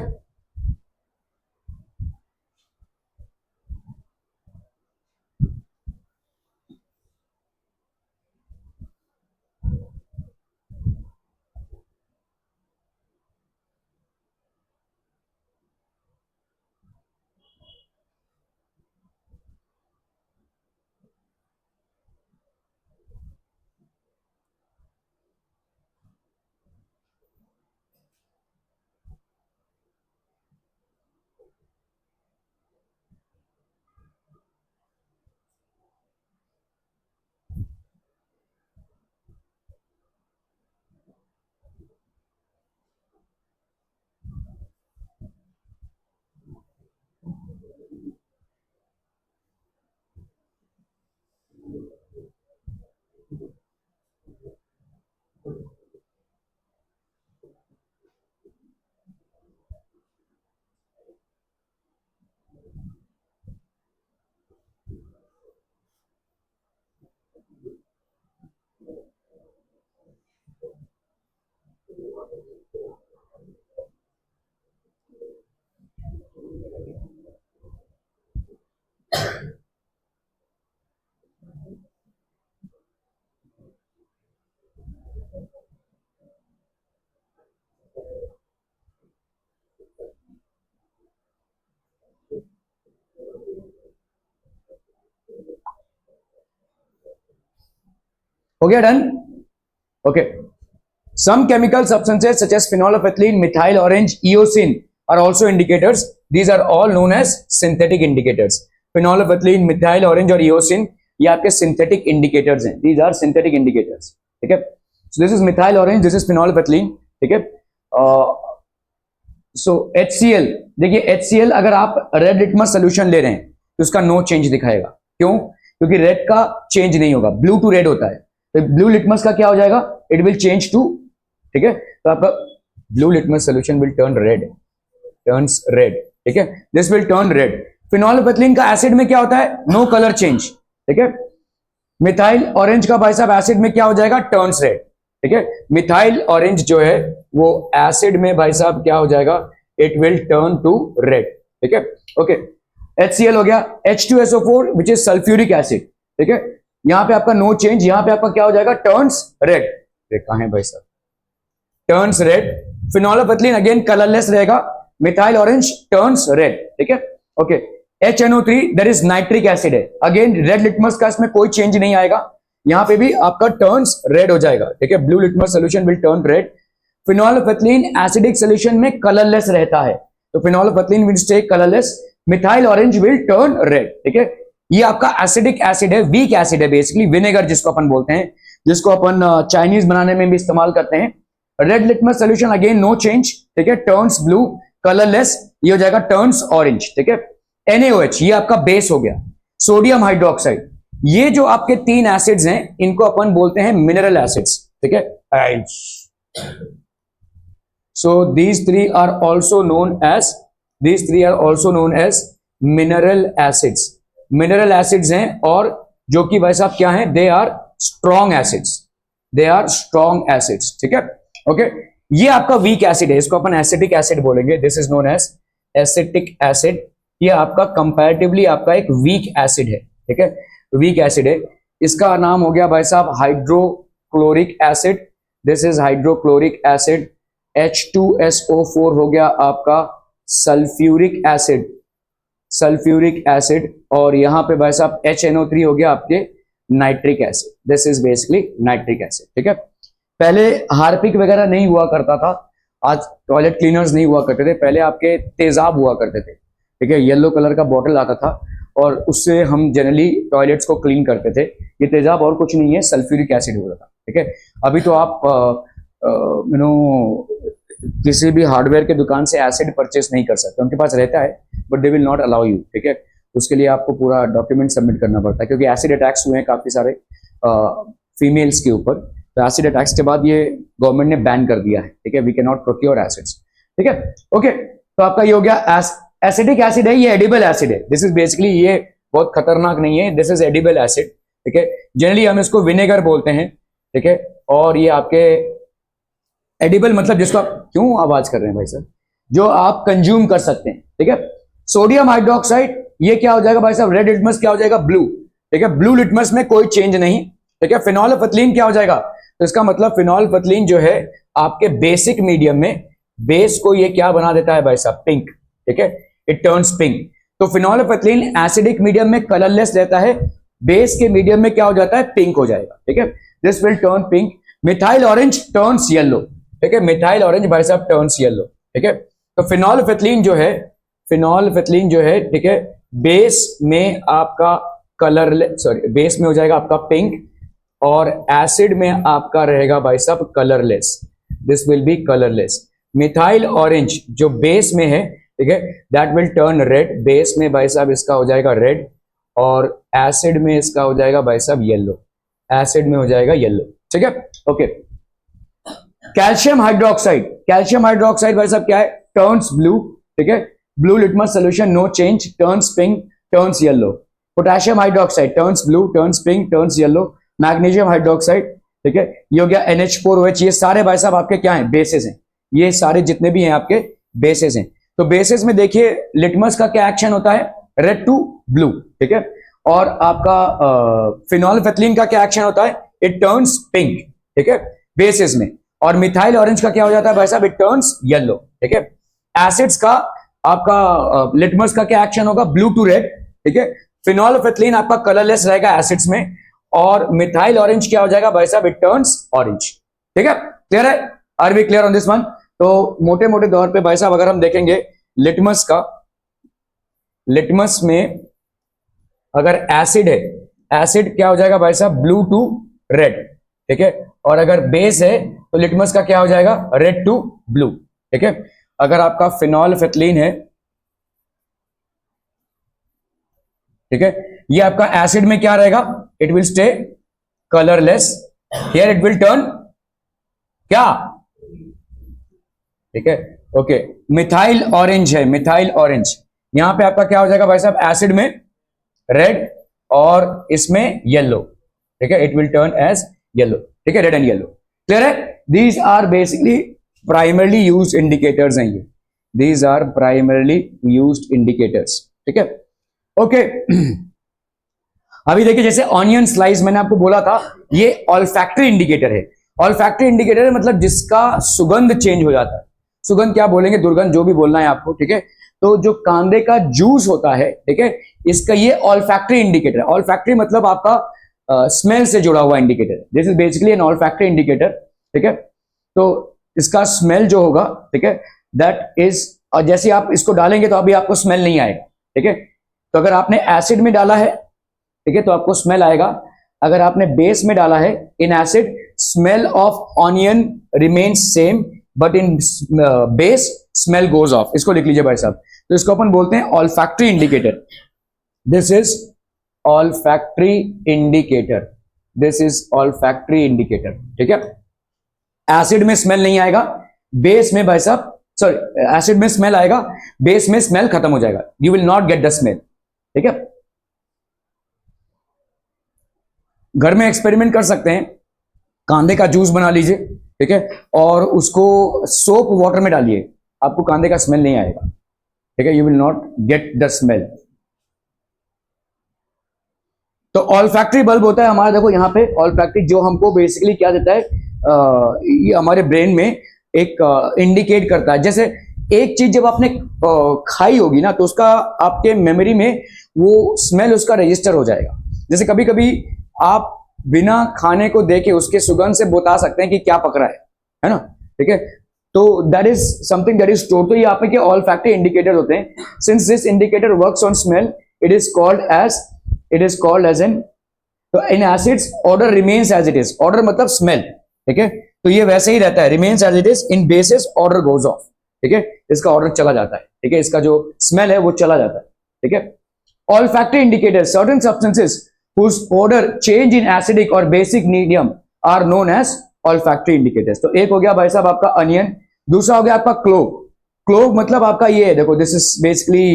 हो गया, done. Okay, some chemical substances such as phenolphthalein, methyl orange, eosin are also indicators. These are all known as synthetic indicators. phenolphthalein, methyl orange और eosin ये आपके synthetic indicators हैं. These are synthetic indicators, ठीक है. So this is methyl orange, this is phenolphthalein, ठीक है. So HCl, देखिए HCl अगर आप रेड लिटमस सोल्यूशन ले रहे हैं तो उसका नो चेंज दिखाएगा. क्यों? क्योंकि रेड का चेंज नहीं होगा, ब्लू टू रेड होता है. तो ब्लू लिटमस का क्या हो जाएगा, इट विल चेंज टू, ठीक है. तो आपका blue litmus solution will turn red, turns red, ठीक है. This will turn red. Phenolphthalein का एसिड में क्या होता है, नो कलर चेंज, ठीक है. मिथाइल ऑरेंज का भाई साहब एसिड में क्या हो जाएगा, टर्न्स रेड, ठीक है. मिथाइल ऑरेंज जो है वो एसिड में भाई साहब क्या हो जाएगा, it will turn to red, ठीक है. ओके, HCl हो गया. H2SO4 which is sulphuric acid, ठीक है. यहां पे आपका नो चेंज, यहां पे आपका क्या हो जाएगा, टर्न्स रेड. कहां है भाई साहब, टर्न्स रेड. फिनोलिफेथिलीन अगेन कलरलेस रहेगा, मिथाइल ऑरेंज टर्न्स रेड, ठीक है। Okay, HNO3 that is nitric acid है, अगेन रेड लिटमस का इसमें कोई चेंज नहीं आएगा, यहां पे भी आपका टर्न्स रेड हो जाएगा, ठीक है। Blue litmus solution will turn red. Phenolphthalein acidic solution में कलरलेस रहता है, तो phenolphthalein will stay colourless, methyl orange will turn red, ठीक है। ये आपका एसिडिक एसिड है, वीक एसिड है, बेसिकली विनेगर जिसको अपन बोलते हैं, जिसको अपन चाइनीज बनाने में भी इस्तेमाल करते हैं। Red litmus solution again no change, ठीक है, टर्न्स ब्लू, कलरलेस, ये हो जाएगा टर्न्स ऑरेंज, ठीक है। NaOH ये आपका बेस हो गया। सोडियम हाइड्रोक्साइड, ये जो आपके तीन एसिड्स हैं इनको अपन बोलते हैं मिनरल एसिड्स, ठीक है। So these three are also known as mineral acids. Mineral acids हैं, और जो कि भाई साहब क्या हैं, they are strong acids. They are strong acids, ठीक है। ओके, ये आपका वीक एसिड है, इसको अपन एसिटिक एसिड बोलेंगे, this is known as acetic acid. ये आपका कंपैरेटिवली आपका एक वीक एसिड है, ठीक है, वीक एसिड है। इसका नाम हो गया भाई साहब hydrochloric acid, this is hydrochloric acid. H2SO4 हो गया आपका सल्फ्यूरिक एसिड, सल्फ्यूरिक एसिड, और यहां पे भाई साहब HNO3 हो गया आपके nitric acid, this is basically nitric acid, ठीक है। पहले हार्पिक वगैरह नहीं हुआ करता था, आज टॉयलेट क्लीनर्स नहीं हुआ करते थे, पहले आपके तेजाब हुआ करते थे, ठीक है, येलो कलर का बॉटल आता था और उससे हम जनरली टॉयलेट्स को क्लीन करते थे। ये तेजाब और कुछ नहीं है, सल्फ्यूरिक एसिड होता था, ठीक है। अभी तो आप किसी भी हार्डवेयर के दुकान से एसिड परचेस नहीं कर सकते, उनके पास रहता है but they will not allow you, ठीक है। उसके लिए आपको पूरा डॉक्यूमेंट सबमिट करना पड़ता है, क्योंकि एसिड अटैक्स हुए हैं काफी सारे फीमेल्स के ऊपर, तो एसिड अटैक्स के बाद ये गवर्नमेंट ने बैन कर दिया है, ठीक है। We can not procure acids, ठीक है। ओके, तो आपका ये हो गया एसिडिक एसिड है, ये एडिबल एसिड है, दिस इज बेसिकली, ये बहुत खतरनाक नहीं है, दिस इज एडिबल एसिड, ठीक है। जनरली हम इसको विनेगर बोलते हैं, ठीक है। और ये आपके एडिबल मतलब जिसको आप क्यों आवाज कर रहे हैं भाई साहब, जो आप कंज्यूम कर सकते हैं, ठीक है। सोडियम हाइड्रोक्साइड, ये क्या हो जाएगा भाई साहब, रेड लिटमस क्या हो जाएगा, ब्लू, ठीक है। ब्लू लिटमस में कोई चेंज नहीं, ठीक है। फिनोलिफेथिलीन क्या हो जाएगा, तो इसका मतलब फिनोलिफेथिलीन जो है आपके बेसिक मीडियम में बेस को ये क्या बना देता है भाई साहब, पिंक, ठीक है, इट टर्न्स पिंक। तो फिनोलिफेथिलीन एसिडिक मीडियम में कलरलेस रहता है, बेस के मीडियम में क्या हो जाता है, पिंक हो जाएगा, ठीक है, this will turn pink. Methyl orange turns yellow, ठीक है, मिथाइल ऑरेंज भाई साहब टर्न्स येलो, ठीक है। तो फिनोलिफेथिलीन जो है, ठीक है, बेस में आपका बेस में हो जाएगा आपका पिंक, और एसिड में आपका रहेगा भाई साहब colourless, this will B colourless. Methyl orange जो बेस में है, ठीक है, that will turn red, base में भाई साहब इसका हो जाएगा रेड, और एसिड में इसका हो जाएगा भाई साहब येलो, एसिड में हो जाएगा येलो, ठीक है। ओके, कैल्शियम हाइड्रोक्साइड भाई साहब क्या है, टर्न्स ब्लू, ठीक है, blue litmus solution no change, turns pink, turns yellow. Potassium hydroxide turns blue, turns pink, turns yellow. Magnesium hydroxide, ठीक है, ये हो गया NH4OH, ये सारे भाई साहब आपके क्या हैं, बेसिस हैं, ये सारे जितने भी हैं आपके बेसिस हैं। तो बेसिस में देखिए लिटमस का क्या एक्शन होता है, रेड टू ब्लू, ठीक है, और आपका फिनोलिफेथिलीन का क्या एक्शन होता है, इट टर्न्स पिंक, ठीक है, बेसिस में। और मिथाइल ऑरेंज का क्या हो जाता है भाई साहब, इट टर्न्स येलो, ठीक है। एसिड्स का आपका लिटमस का क्या एक्शन होगा, ब्लू टू रेड, ठीक है। फिनोलिफेथिलीन आपका कलरलेस रहेगा एसिड्स में, और मिथाइल ऑरेंज क्या हो जाएगा भाई साहब, इट टर्न्स ऑरेंज, ठीक है। क्लियर है, are we clear on this one. तो मोटे मोटे तौर पे भाई साहब अगर हम देखेंगे लिटमस में अगर एसिड है, एसिड क्या हो जाएगा भाई साहब, ब्लू टू रेड, ठीक है। और अगर बेस है तो लिटमस का क्या हो जाएगा, रेड टू ब्लू, ठीक है। अगर आपका फिनोलिफेथिलीन है, ठीक है, ये आपका एसिड में क्या रहेगा, it will stay colourless, here it will turn क्या, ठीक है। ओके, मिथाइल ऑरेंज है, मिथाइल ऑरेंज, यहां पे आपका क्या हो जाएगा भाई साहब, एसिड में रेड और इसमें येलो, ठीक है, it will turn as yellow, ठीक है, रेड एंड येलो। क्लियर है, these are basically primarily used indicators हैं, ये these are primarily used indicators, ठीक है। ओके, अभी देखिए जैसे ऑनियन स्लाइस मैंने आपको बोला था, ये ऑल्फैक्टरी इंडिकेटर है। ऑल्फैक्टरी इंडिकेटर मतलब जिसका सुगंध चेंज हो जाता है, सुगंध क्या बोलेंगे, दुर्गंध, जो भी बोलना है आपको, ठीक है। तो जो कांदे का जूस होता है, ठीक है, इसका ये ऑल्फैक्टरी इंडिकेटर है। ऑल्फैक्टरी मतलब आपका स्मेल से जुड़ा हुआ indicator. This is basically an olfactory indicator, ठीक है। तो इसका स्मेल जो होगा, ठीक है, दैट इज, और जैसे आप इसको डालेंगे तो अभी आपको स्मेल नहीं आएगा, ठीक है। तो अगर आपने एसिड में डाला है, ठीक है, तो आपको स्मेल आएगा। अगर आपने बेस में डाला है, in acid smell of onion remains same, but in base smell goes of. इसको लिख लीजिए भाई साहब। तो इसको अपन बोलते हैं olfactory indicator. This is olfactory indicator, this is olfactory indicator, ठीक है। एसिड में स्मेल नहीं आएगा, बेस में भाई साहब, सॉरी, एसिड में स्मेल आएगा, बेस में स्मेल खत्म हो जाएगा, you will not get the smell, ठीक है। घर में एक्सपेरिमेंट कर सकते हैं, कांदे का जूस बना लीजिए, ठीक है, और उसको सोप वाटर में डालिए, आपको कांदे का स्मेल नहीं आएगा, ठीक है, you will not get the smell. तो ऑल्फैक्टरी बल्ब होता है हमारा, देखो यहां पे ऑल्फैक्टरी, जो हमको बेसिकली क्या देता है, ये हमारे ब्रेन में एक इंडिकेट करता है। जैसे एक चीज जब आपने खाई होगी ना, तो उसका आपके मेमोरी में वो स्मेल उसका रजिस्टर हो जाएगा। जैसे कभी कभी आप बिना खाने को देखे उसके सुगंध से बता सकते हैं कि क्या पक रहा है ना, ठीक है। तो that is something that is stored. तो ये आप के ऑल्फैक्टरी इंडिकेटर होते हैं। Since this indicator works on smell, it is called as an, तो in acids odour remains as it is. Odour मतलब स्मेल, ठीक है, तो ये वैसे ही रहता है, remains as it is. In bases odour goes off, ठीक है, इसका ऑर्डर चला जाता है, ठीक है, इसका जो स्मेल है वो चला जाता है, ठीक है। Olfactory indicator, certain substances whose order change in acidic or basic medium are known as olfactory indicators। तो एक हो गया भाई साहब आपका अनियन, दूसरा हो गया आपका क्लोव। क्लोव मतलब आपका ये है, देखो दिस इज बेसिकली,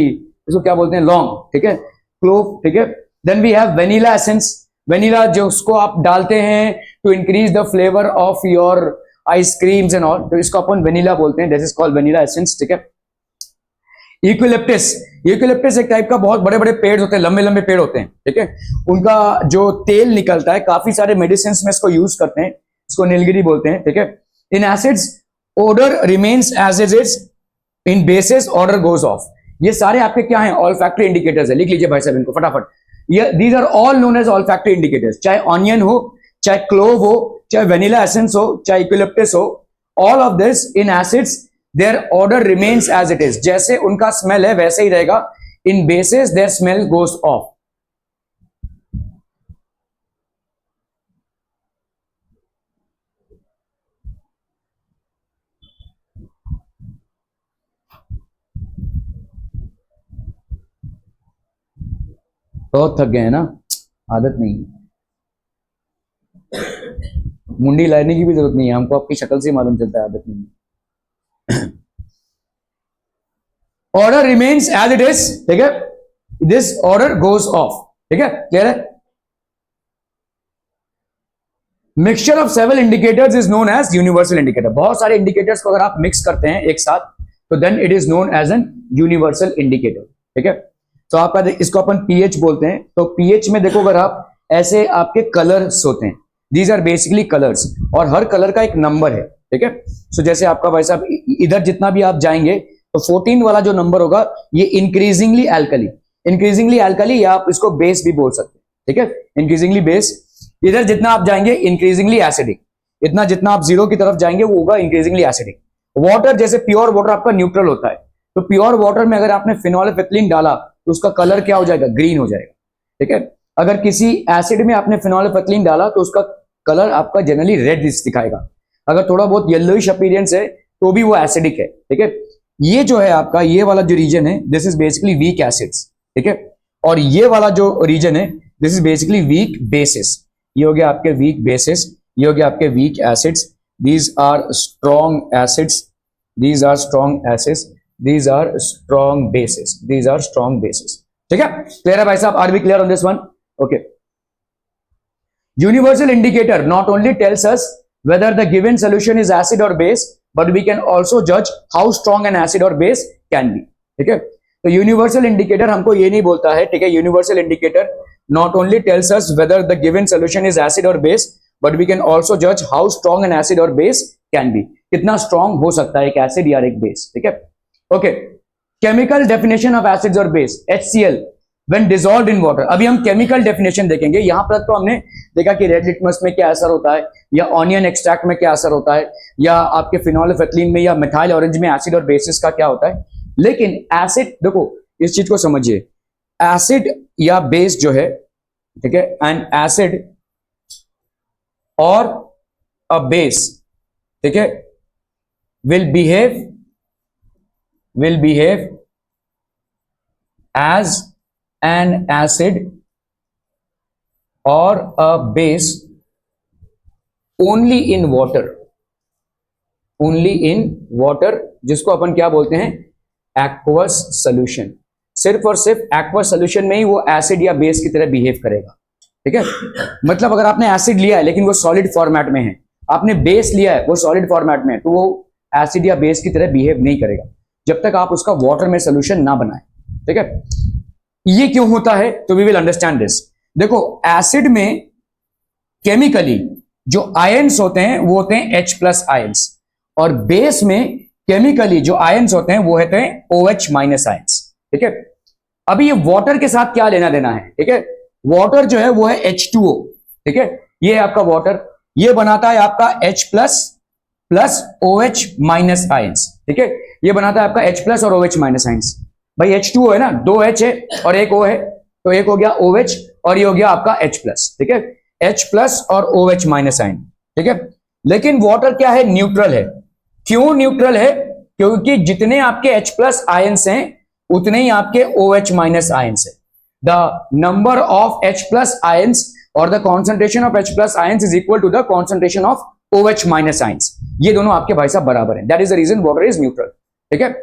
इसको क्या बोलते हैं, लौंग, ठीक है, क्लोव, ठीक है। Then we have vanilla essence. Vanilla जो उसको आप डालते हैं to increase the flavour of your ice creams and all, तो इसको अपन वेनिला बोलते हैं, this is called vanilla essence, ठीक है। यूकेलिप्टस, यूकेलिप्टस एक टाइप का बहुत बड़े बड़े पेड़ होते हैं, लंबे लंबे पेड़ होते हैं, ठीक है, उनका जो तेल निकलता है, काफी सारे मेडिसिन में इसको यूज करते हैं, इसको नीलगिरी बोलते हैं, ठीक है। In acids odour remains as it is, in bases odour goes off. ये सारे आपके क्या हैं, ऑल्फैक्टरी इंडिकेटर्स है। लिख लीजिए भाई साहब इनको फटाफट। ये these are all known as olfactory indicators. चाहे ऑनियन हो, चाहे क्लोव हो, चाहे वेनिला एसेंस हो, चाहे यूकेलिप्टस हो, all of this in acids their odour remains as it is. जैसे उनका स्मेल है वैसे ही रहेगा, in bases their smell goes off. बहुत थक गए हैं ना, आदत नहीं है, मुंडी लाने की भी जरूरत नहीं है, हमको आपकी शक्ल से मालूम चलता है आदत नहीं है। Odour remains as it is, ठीक है, दिस ऑर्डर गोज ऑफ, ठीक है, क्लियर है। Mixture of several indicators is known as universal indicator. बहुत सारे इंडिकेटर्स को अगर आप मिक्स करते हैं एक साथ, तो then it is known as an universal indicator, ठीक है। तो आपका इसको अपन पीएच बोलते हैं। तो पीएच में देखो, अगर आप ऐसे आपके कलर्स होते हैं, दीज आर बेसिकली कलर्स, और हर कलर का एक नंबर है, ठीक है। सो जैसे आपका भाई साहब इधर जितना भी आप जाएंगे, तो 14 वाला जो नंबर होगा, ये इंक्रीजिंगली एल्कली, इंक्रीजिंगली एल्कली, या आप इसको बेस भी बोल सकते हैं, ठीक है, इंक्रीजिंगली बेस। इधर जितना आप जाएंगे इंक्रीजिंगली एसिडिक, इतना जितना आप जीरो की तरफ जाएंगे वो होगा इंक्रीजिंगली एसिडिक। वाटर, जैसे प्योर वाटर आपका न्यूट्रल होता है, तो प्योर वाटर में अगर आपने फिनोलिफिथिलीन डाला तो उसका कलर क्या हो जाएगा, ग्रीन हो जाएगा, ठीक है। अगर किसी एसिड में आपने फिनोलिफिथिलीन डाला तो उसका कलर आपका जनरली रेड दिखाएगा। अगर थोड़ा बहुत येलोइश अपीयरेंस है तो भी वो एसिडिक है, ठीक है। ये जो है आपका, ये वाला जो रीजन है, this is basically weak acids, ठीक है। और ये वाला जो रीजन है, this is basically weak bases. ये हो गया आपके वीक बेसिस, ये हो गया आपके weak acids. These are strong acids, these are strong acids, these are strong bases, these are strong bases, ठीक है। क्लियर है भाई साहब, are we clear on this one? Okay. Universal indicator not only tells us whether the given solution is acid or base, but we can also judge how strong an acid or base can be, ठीक है। तो universal indicator हमको ये नहीं बोलता है, ठीक है, universal indicator not only tells us whether the given solution is acid or base, but we can also judge how strong an acid or base can be। कितना स्ट्रांग हो सकता है एक एसिड या एक बेस, ठीक है। Okay, chemical definition of acids और base, HCl when dissolved in water. अभी हम केमिकल डेफिनेशन देखेंगे। यहां पर तो हमने देखा कि रेड लिटमस में क्या असर होता है, या ऑनियन एक्सट्रैक्ट में क्या असर होता है, या आपके फिनोल्फेथलीन में या मिथाइल ऑरेंज में एसिड और बेसिस का क्या होता है। लेकिन एसिड, देखो इस चीज को समझिए, एसिड या बेस जो है, ठीक है, एंड एसिड और अ बेस, ठीक है, will behave as an acid or a base only in water, जिसको अपन क्या बोलते हैं, एक्वस सॉल्यूशन। सिर्फ और सिर्फ एक्वस सॉल्यूशन में ही वो एसिड या बेस की तरह बिहेव करेगा, ठीक है। मतलब अगर आपने एसिड लिया है लेकिन वो सॉलिड फॉर्मेट में है, आपने बेस लिया है वो सॉलिड फॉर्मेट में है, तो वो एसिड या बेस की तरह बिहेव नहीं करेगा जब तक आप उसका वाटर में सोल्यूशन ना बनाए, ठीक है। ये क्यों होता है, तो वी विल अंडरस्टैंड दिस। देखो एसिड में केमिकली जो आयंस होते हैं वो होते हैं H+ आयंस, और बेस में केमिकली जो आयंस होते हैं वो होते हैं OH- आयंस, ठीक है। अभी ये वाटर के साथ क्या लेना देना है, ठीक है। वाटर जो है वो है H2O, ठीक है। ये है आपका वाटर, ये बनाता है आपका H+ प्लस OH- आयंस, ठीक है। ये बनाता है आपका H+ और OH- आयंस। भाई H2O है ना, 2 H है और 1 O है, तो एक हो गया OH और ये हो गया आपका H+, ठीक है। H+ और OH- आयन, ठीक है। लेकिन वाटर क्या है, न्यूट्रल है। क्यों न्यूट्रल है, क्योंकि जितने आपके H+ आयंस हैं उतने ही आपके OH- आयंस है। The number of H+ ions और the concentration of H+ ions is equal to the concentration of OH- ions. ये दोनों आपके भाई साहब बराबर हैं। That is the reason water is neutral, ठीक है।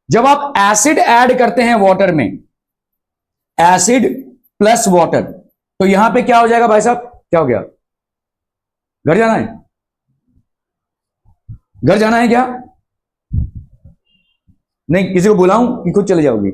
जब आप एसिड ऐड करते हैं वाटर में, एसिड प्लस वाटर, तो यहां पे क्या हो जाएगा भाई साहब, क्या हो गया, घर जाना है, घर जाना है क्या, नहीं किसी को बुलाऊं कि खुद चले जाओगी।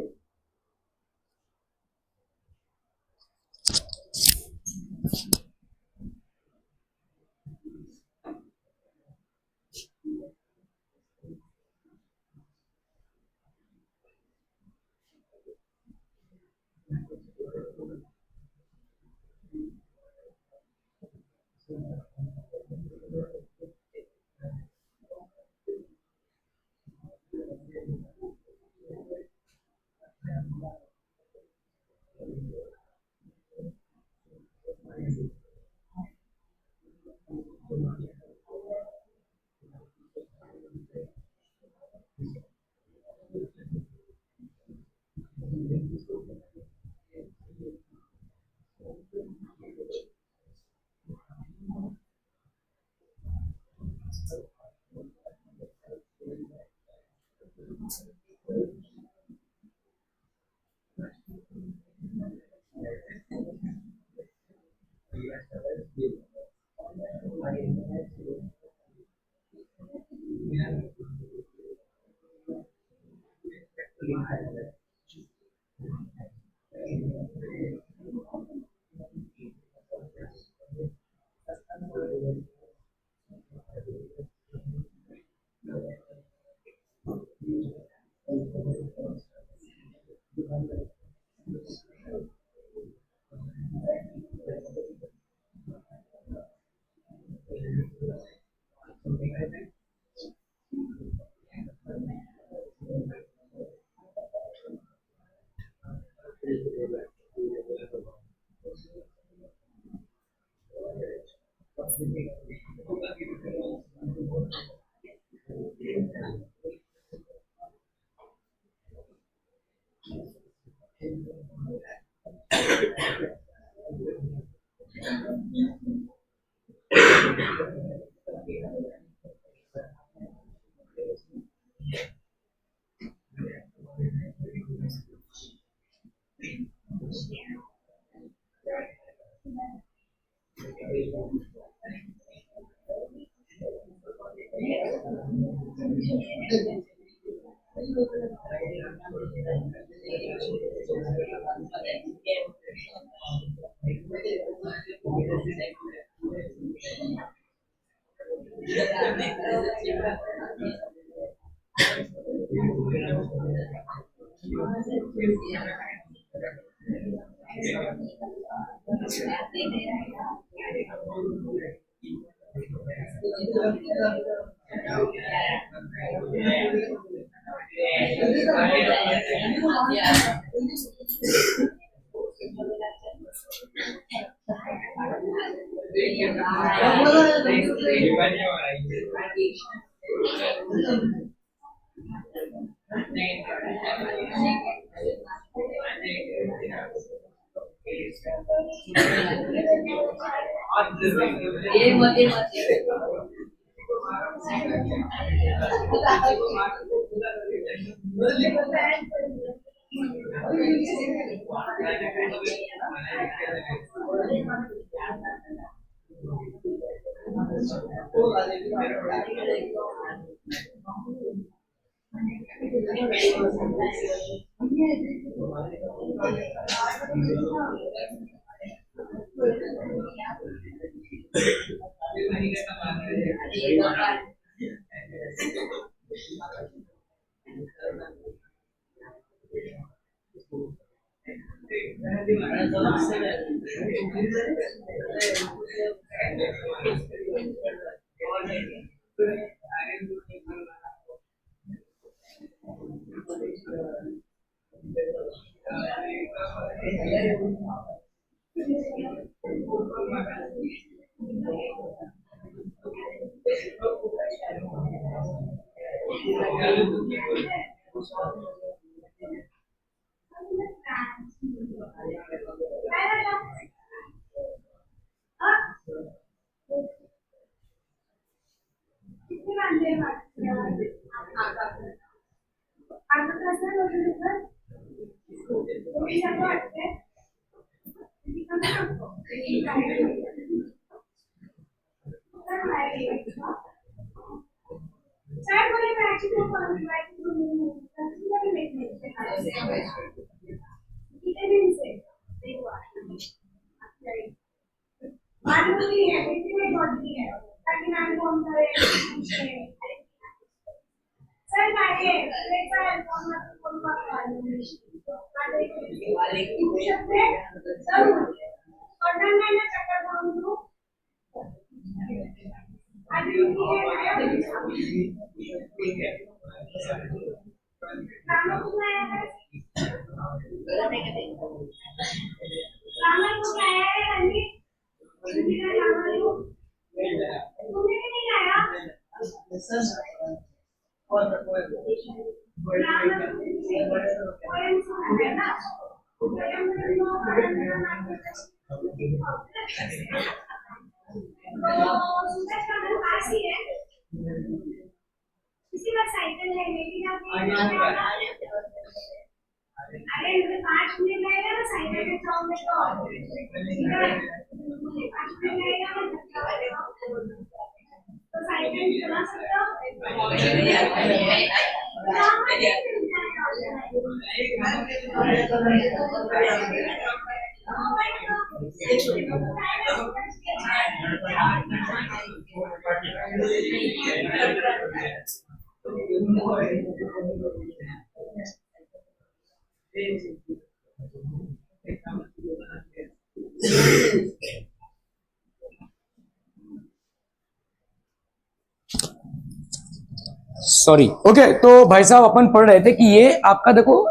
सॉरी। ओके, तो भाई साहब अपन पढ़ रहे थे कि ये आपका देखो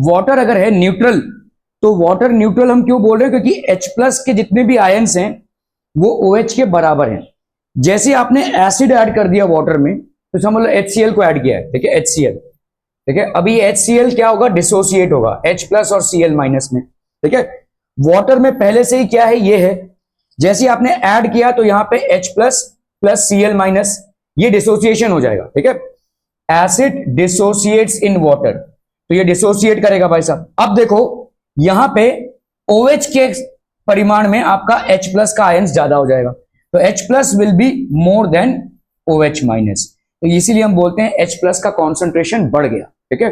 वाटर अगर है न्यूट्रल, तो वाटर न्यूट्रल हम क्यों बोल रहे हैं, क्योंकि H प्लस के जितने भी आयंस हैं वो OH के बराबर हैं। जैसे आपने एसिड ऐड कर दिया वाटर में, तो समझ लो HCl को ऐड किया है, ठीक है, HCl, ठीक है। अभी HCl क्या होगा, डिसोसिएट होगा H प्लस और Cl माइनस में, ठीक है। वाटर में पहले से ही क्या है, ये है। जैसे आपने ऐड किया तो यहां पे H plus plus Cl minus, ये डिसोसिएशन हो जाएगा, ठीक है। एसिड डिसोसिएट्स इन वाटर, तो ये डिसोसिएट करेगा भाई साहब। अब देखो यहां पे OH के परिमाण में आपका H प्लस का आयंस ज्यादा हो जाएगा, तो H plus will be more than OH minus, तो इसीलिए हम बोलते हैं H प्लस का कॉन्सेंट्रेशन बढ़ गया, ठीक है।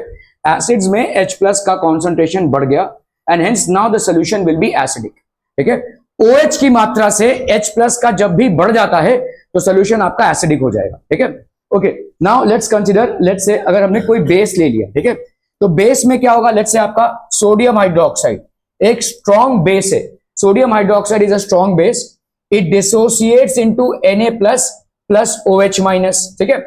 एसिड्स में H प्लस का कॉन्सेंट्रेशन बढ़ गया and hence now the solution will be acidic, ठीक है। OH की मात्रा से H प्लस का जब भी बढ़ जाता है तो सोल्यूशन आपका एसिडिक हो जाएगा, ठीक है। Okay, now let's consider, let's say अगर हमने कोई बेस ले लिया, ठीक है, तो बेस में क्या होगा, लेट्स से आपका सोडियम हाइड्रोक्साइड एक स्ट्रॉन्ग बेस है। Sodium hydroxide is a strong base, it dissociates into Na plus OH minus, ठीक है।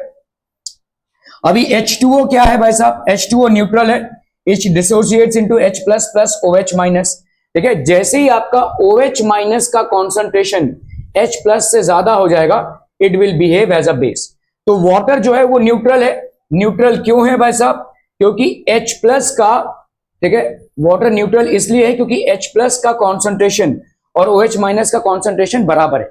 अभी H2O क्या है भाई साहब, H2O न्यूट्रल है, it dissociates into H plus OH minus, ठीक है। जैसे ही आपका OH माइनस का कॉन्सेंट्रेशन H प्लस से ज्यादा हो जाएगा, it will behave as a base. तो वाटर जो है वो न्यूट्रल है। न्यूट्रल क्यों है भाई साहब, क्योंकि H प्लस का, ठीक है, वाटर न्यूट्रल इसलिए है क्योंकि H प्लस का कॉन्सेंट्रेशन और OH माइनस का कॉन्सेंट्रेशन बराबर है,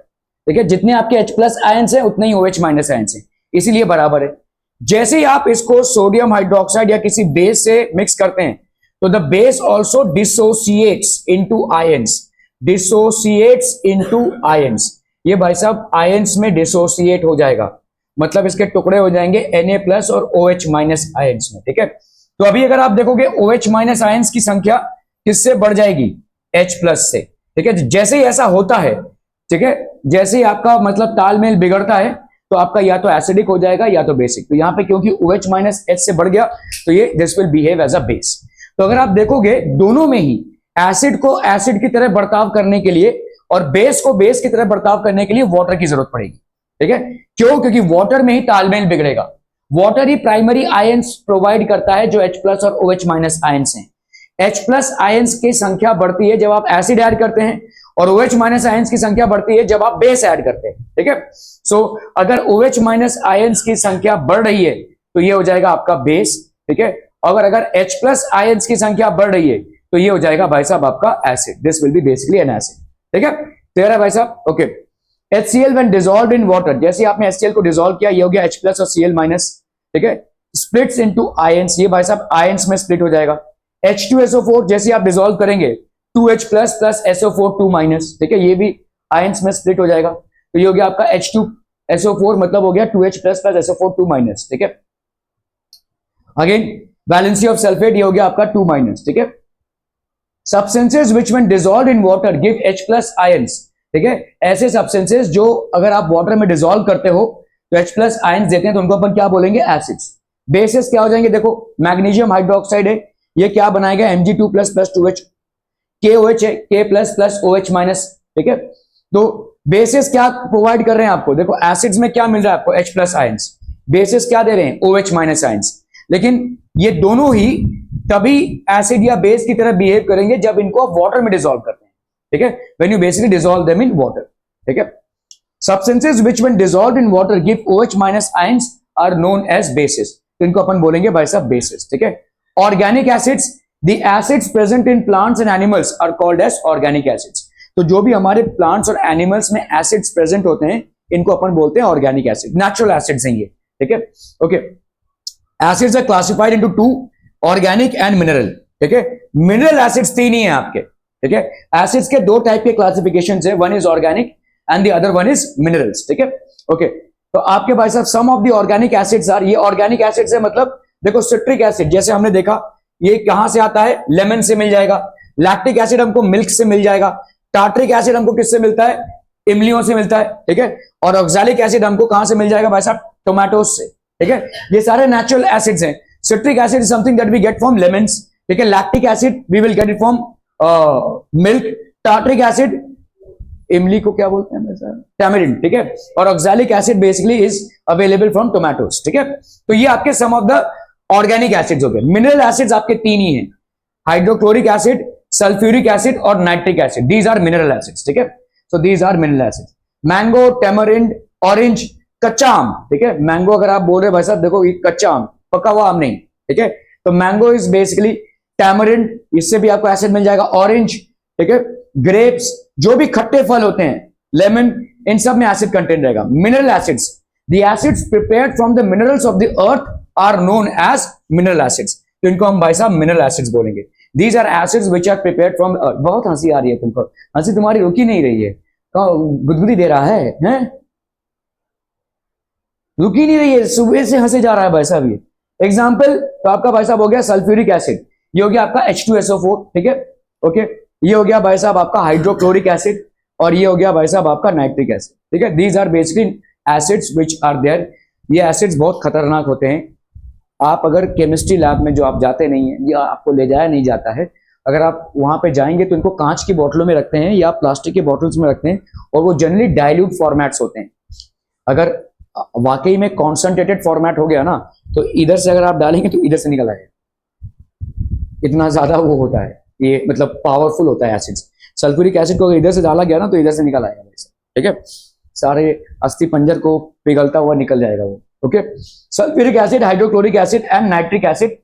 ठीक है। जितने आपके H प्लस आयंस है उतने ही OH माइनस आयंस है, इसीलिए बराबर है। जैसे ही आप इसको सोडियम हाइड्रोक्साइड या किसी बेस से मिक्स करते हैं, तो the base also dissociates into ions, dissociates into ions. ये भाई साहब आयंस में डिसोसिएट हो जाएगा, मतलब इसके टुकड़े हो जाएंगे Na प्लस और OH माइनस आयंस में, ठीक है। तो अभी अगर आप देखोगे OH माइनस आयंस की संख्या किससे बढ़ जाएगी, H प्लस से, ठीक है। जैसे ही ऐसा होता है, ठीक है, जैसे ही आपका मतलब तालमेल बिगड़ता है, तो आपका या तो एसिडिक हो जाएगा या तो बेसिक। तो यहां पे क्योंकि OH माइनस H से बढ़ गया, तो ये this will behave as a base. तो अगर आप देखोगे दोनों में ही एसिड को एसिड की तरह बर्ताव करने के लिए और बेस को बेस की तरह बर्ताव करने के लिए वाटर की जरूरत पड़ेगी, ठीक है। क्यों, क्योंकि वाटर में ही तालमेल बिगड़ेगा। वाटर ही प्राइमरी आयंस प्रोवाइड करता है जो H प्लस और OH माइनस आयंस हैं। H प्लस आयंस की संख्या बढ़ती है जब आप एसिड ऐड करते हैं, और OH माइनस आयंस की संख्या बढ़ती है जब आप बेस ऐड करते हैं, ठीक है। सो अगर OH माइनस आयंस की संख्या बढ़ रही है तो ये हो जाएगा आपका बेस, ठीक है। अगर H प्लस आयंस की संख्या बढ़ रही है तो ये हो जाएगा भाई साहब आपका acid, this will B basically N acid, ठीक है। क्लियर है भाई साहब, okay. HCl when dissolved in water, जैसे आपने HCl को डिसॉल्व किया, ये हो गया H प्लस और Cl माइनस, ठीक है। स्प्लिट्स इनटू आयंस, ये भाई साहब आयंस में स्प्लिट हो जाएगा। H2SO4 जैसे आप डिसॉल्व करेंगे 2H plus plus SO4 2 minus, ठीक है, ये भी आयंस में स्प्लिट हो जाएगा। तो ये हो गया आपका H2SO4, मतलब हो गया 2H plus plus SO4 2 minus, ठीक है। अगेन वैलेंसी ऑफ सल्फेट, ये हो गया आपका 2 माइनस, ठीक है। Substances which when dissolved in water give H plus ions, ठीक है। ऐसे सब्सटेंसेस जो अगर आप वाटर में डिसॉल्व करते हो तो H प्लस आयंस देते हैं, तो उनको अपन क्या बोलेंगे, एसिड्स। बेसिस क्या हो जाएंगे, देखो मैग्नीशियम हाइड्रोक्साइड है, ये क्या बनाएगा, Mg2 plus plus 2H, KOH है, K plus plus OH minus, ठीक है। तो बेसिस क्या प्रोवाइड कर रहे हैं आपको, देखो एसिड्स में क्या मिल रहा है आपको, H प्लस आयंस, बेसिस क्या दे रहे हैं, OH माइनस आयंस। लेकिन ये दोनों ही तभी एसिड या बेस की तरह बिहेव करेंगे जब इनको आप वाटर में डिसॉल्व करते हैं, ठीक है, when you basically dissolve them in water, ठीक है। Substances which when dissolved in water give OH minus ions are known as bases, तो इनको अपन बोलेंगे भाई साहब बेसिस, ठीक है। Organic acids, the acids present in plants and animals are called as organic acids. तो जो भी हमारे प्लांट्स और एनिमल्स में एसिड्स प्रेजेंट होते हैं, इनको अपन बोलते हैं ऑर्गेनिक एसिड, नेचुरल एसिड्स हैं ये, ठीक है, okay. Acids are classified into 2, organic and mineral, ठीक है। मिनरल एसिड्स 3 ही हैं आपके, ठीक है। एसिड्स के 2 टाइप के क्लासिफिकेशंस है, one is organic and the other one is minerals, ठीक है, ओके। तो आपके भाई साहब some of the organic acids are, ये ऑर्गेनिक एसिड्स है, मतलब देखो सिट्रिक एसिड जैसे हमने देखा, ये कहां से आता है, लेमन से मिल जाएगा। लैक्टिक एसिड हमको मिल्क से मिल जाएगा। टार्ट्रिक एसिड हमको किससे मिलता है, इमलियों से मिलता है, ठीक है। और ऑक्सैलिक एसिड हमको कहां से मिल जाएगा भाई साहब, टोमेटोज से, ठीक है। ये सारे नेचुरल एसिड्स हैं। Citric acid is something that we get from lemons, ठीक है। Lactic acid we will get it from milk. Tartaric acid, इमली को क्या बोलते हैं, टैमरिंड, ठीक है। और oxalic acid basically is available from tomatoes, ठीक है। तो ये आपके some of the organic acids हो गए। मिनरल एसिड्स आपके 3 ही हैं, हाइड्रोक्लोरिक एसिड, सल्फ्यूरिक एसिड और nitric acid, these are mineral acids, ठीक है। So these are mineral acids. Mango, tamarind, orange, कच्चा आम, ठीक है। मैंगो अगर आप बोल रहे भाई साहब देखो ये कच्चा आम, पका हुआ आम नहीं, ठीक है। तो मैंगो इज बेसिकली टैमरिंड, इससे भी आपको एसिड मिल जाएगा। ऑरेंज, ठीक है। ग्रेप्स, जो भी खट्टे फल होते हैं, लेमन, इन सब में एसिड कंटेंट रहेगा। Mineral acids, the acids prepared from the minerals of the earth are known as mineral acids. तो इनको हम भाई साहब मिनरल एसिड्स बोलेंगे। These are acids which are prepared from earth. बहुत हंसी आ रही है तुमको, हंसी तुम्हारी रुकी नहीं रही है, गुदगुदी दे रहा है, हैं? रुकी नहीं रही है, सुबह से हंसे जा रहा है भाई साहब ये। एग्जाम्पल तो आपका भाई साहब हो गया सल्फ्यूरिक एसिड, ये हो गया आपका H2SO4, ठीक है, ओके। ये हो गया भाई साहब आपका हाइड्रोक्लोरिक एसिड, और ये हो गया भाई साहब आपका नाइट्रिक एसिड, ठीक है। These are basically acids which are there, ये एसिड्स बहुत खतरनाक होते हैं। आप अगर केमिस्ट्री लैब में जो आप जाते नहीं है या आपको ले जाया नहीं जाता है, अगर आप वहां पे जाएंगे तो इनको कांच की बोतलों में रखते हैं या प्लास्टिक के बॉटल्स में रखते हैं, और वो जनरली डाइल्यूट फॉर्मेट्स होते हैं। अगर वाकई में कॉन्सेंट्रेटेड फॉर्मेट हो गया ना, तो इधर से अगर आप डालेंगे तो इधर से निकल आएगा, इतना ज्यादा वो होता है, ये मतलब पावरफुल होता है एसिड्स। सल्फ्यूरिक एसिड को इधर से डाला गया ना तो इधर से निकल आएगा, ठीक है, सारे अस्थि पंजर को पिघलता हुआ निकल जाएगा वो। Okay, sulphuric acid, hydrochloric acid and nitric acid,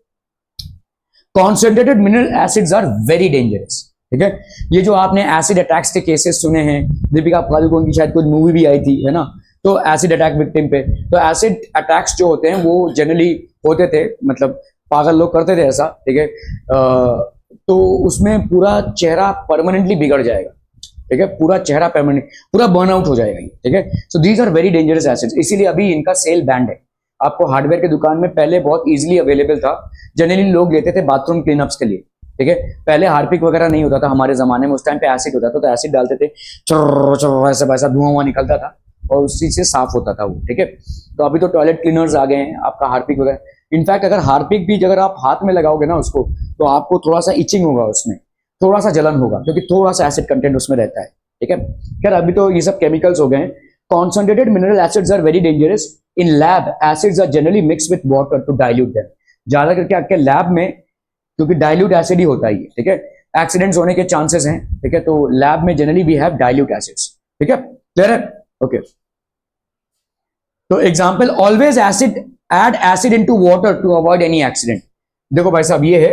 concentrated mineral acids are very dangerous. ठीक है, ये जो आपने एसिड अटैक्स के केसेस सुने हैं, दीपिका पादुकोण की शायद कुछ मूवी भी आई थी, है ना, तो एसिड अटैक विक्टिम पे, तो एसिड अटैक्स जो होते हैं वो जनरली होते थे, मतलब पागल लोग करते थे ऐसा, ठीक है, तो उसमें पूरा चेहरा परमानेंटली बिगड़ जाएगा, ठीक है, पूरा चेहरा परमानेंट, पूरा बर्नआउट हो जाएगा, ठीक है। So these are very dangerous acids, इसीलिए अभी इनका सेल बैंड है। आपको हार्डवेयर की दुकान में पहले बहुत इजीली अवेलेबल था, जनरली लोग लेते थे बाथरूम क्लीनअप्स के लिए, ठीक है। पहले हार्पिक वगैरह नहीं होता था हमारे जमाने में, उस टाइम पे एसिड होता था, तो एसिड डालते थे, वैसा वैसा धुआं निकलता था और उसी से साफ होता था वो, ठीक है। तो अभी तो टॉयलेट क्लीनर्स आ गए हैं, आपका हार्पिक वगैरह, इनफैक्ट अगर हार्पिक भी अगर आप हाथ में लगाओगे ना उसको, तो आपको थोड़ा सा इचिंग होगा, उसमें थोड़ा सा जलन होगा, क्योंकि थोड़ा सा एसिड कंटेंट उसमें रहता है, ठीक है। खैर अभी तो ये सब केमिकल्स हो गए हैं। Concentrated mineral acids are very dangerous. In lab acids are generally mix with water to dilute them. ज्यादा करके आपके लैब में, क्योंकि डाइल्यूट एसिड ही होता है ये, ठीक है, एक्सीडेंट्स होने के चांसेस हैं, ठीक है, तो लैब में generally we have dilute acids, ठीक है, क्लियर है, ओके। तो example, always acid, add acid into water to avoid any accident. देखो भाई साहब, ये है,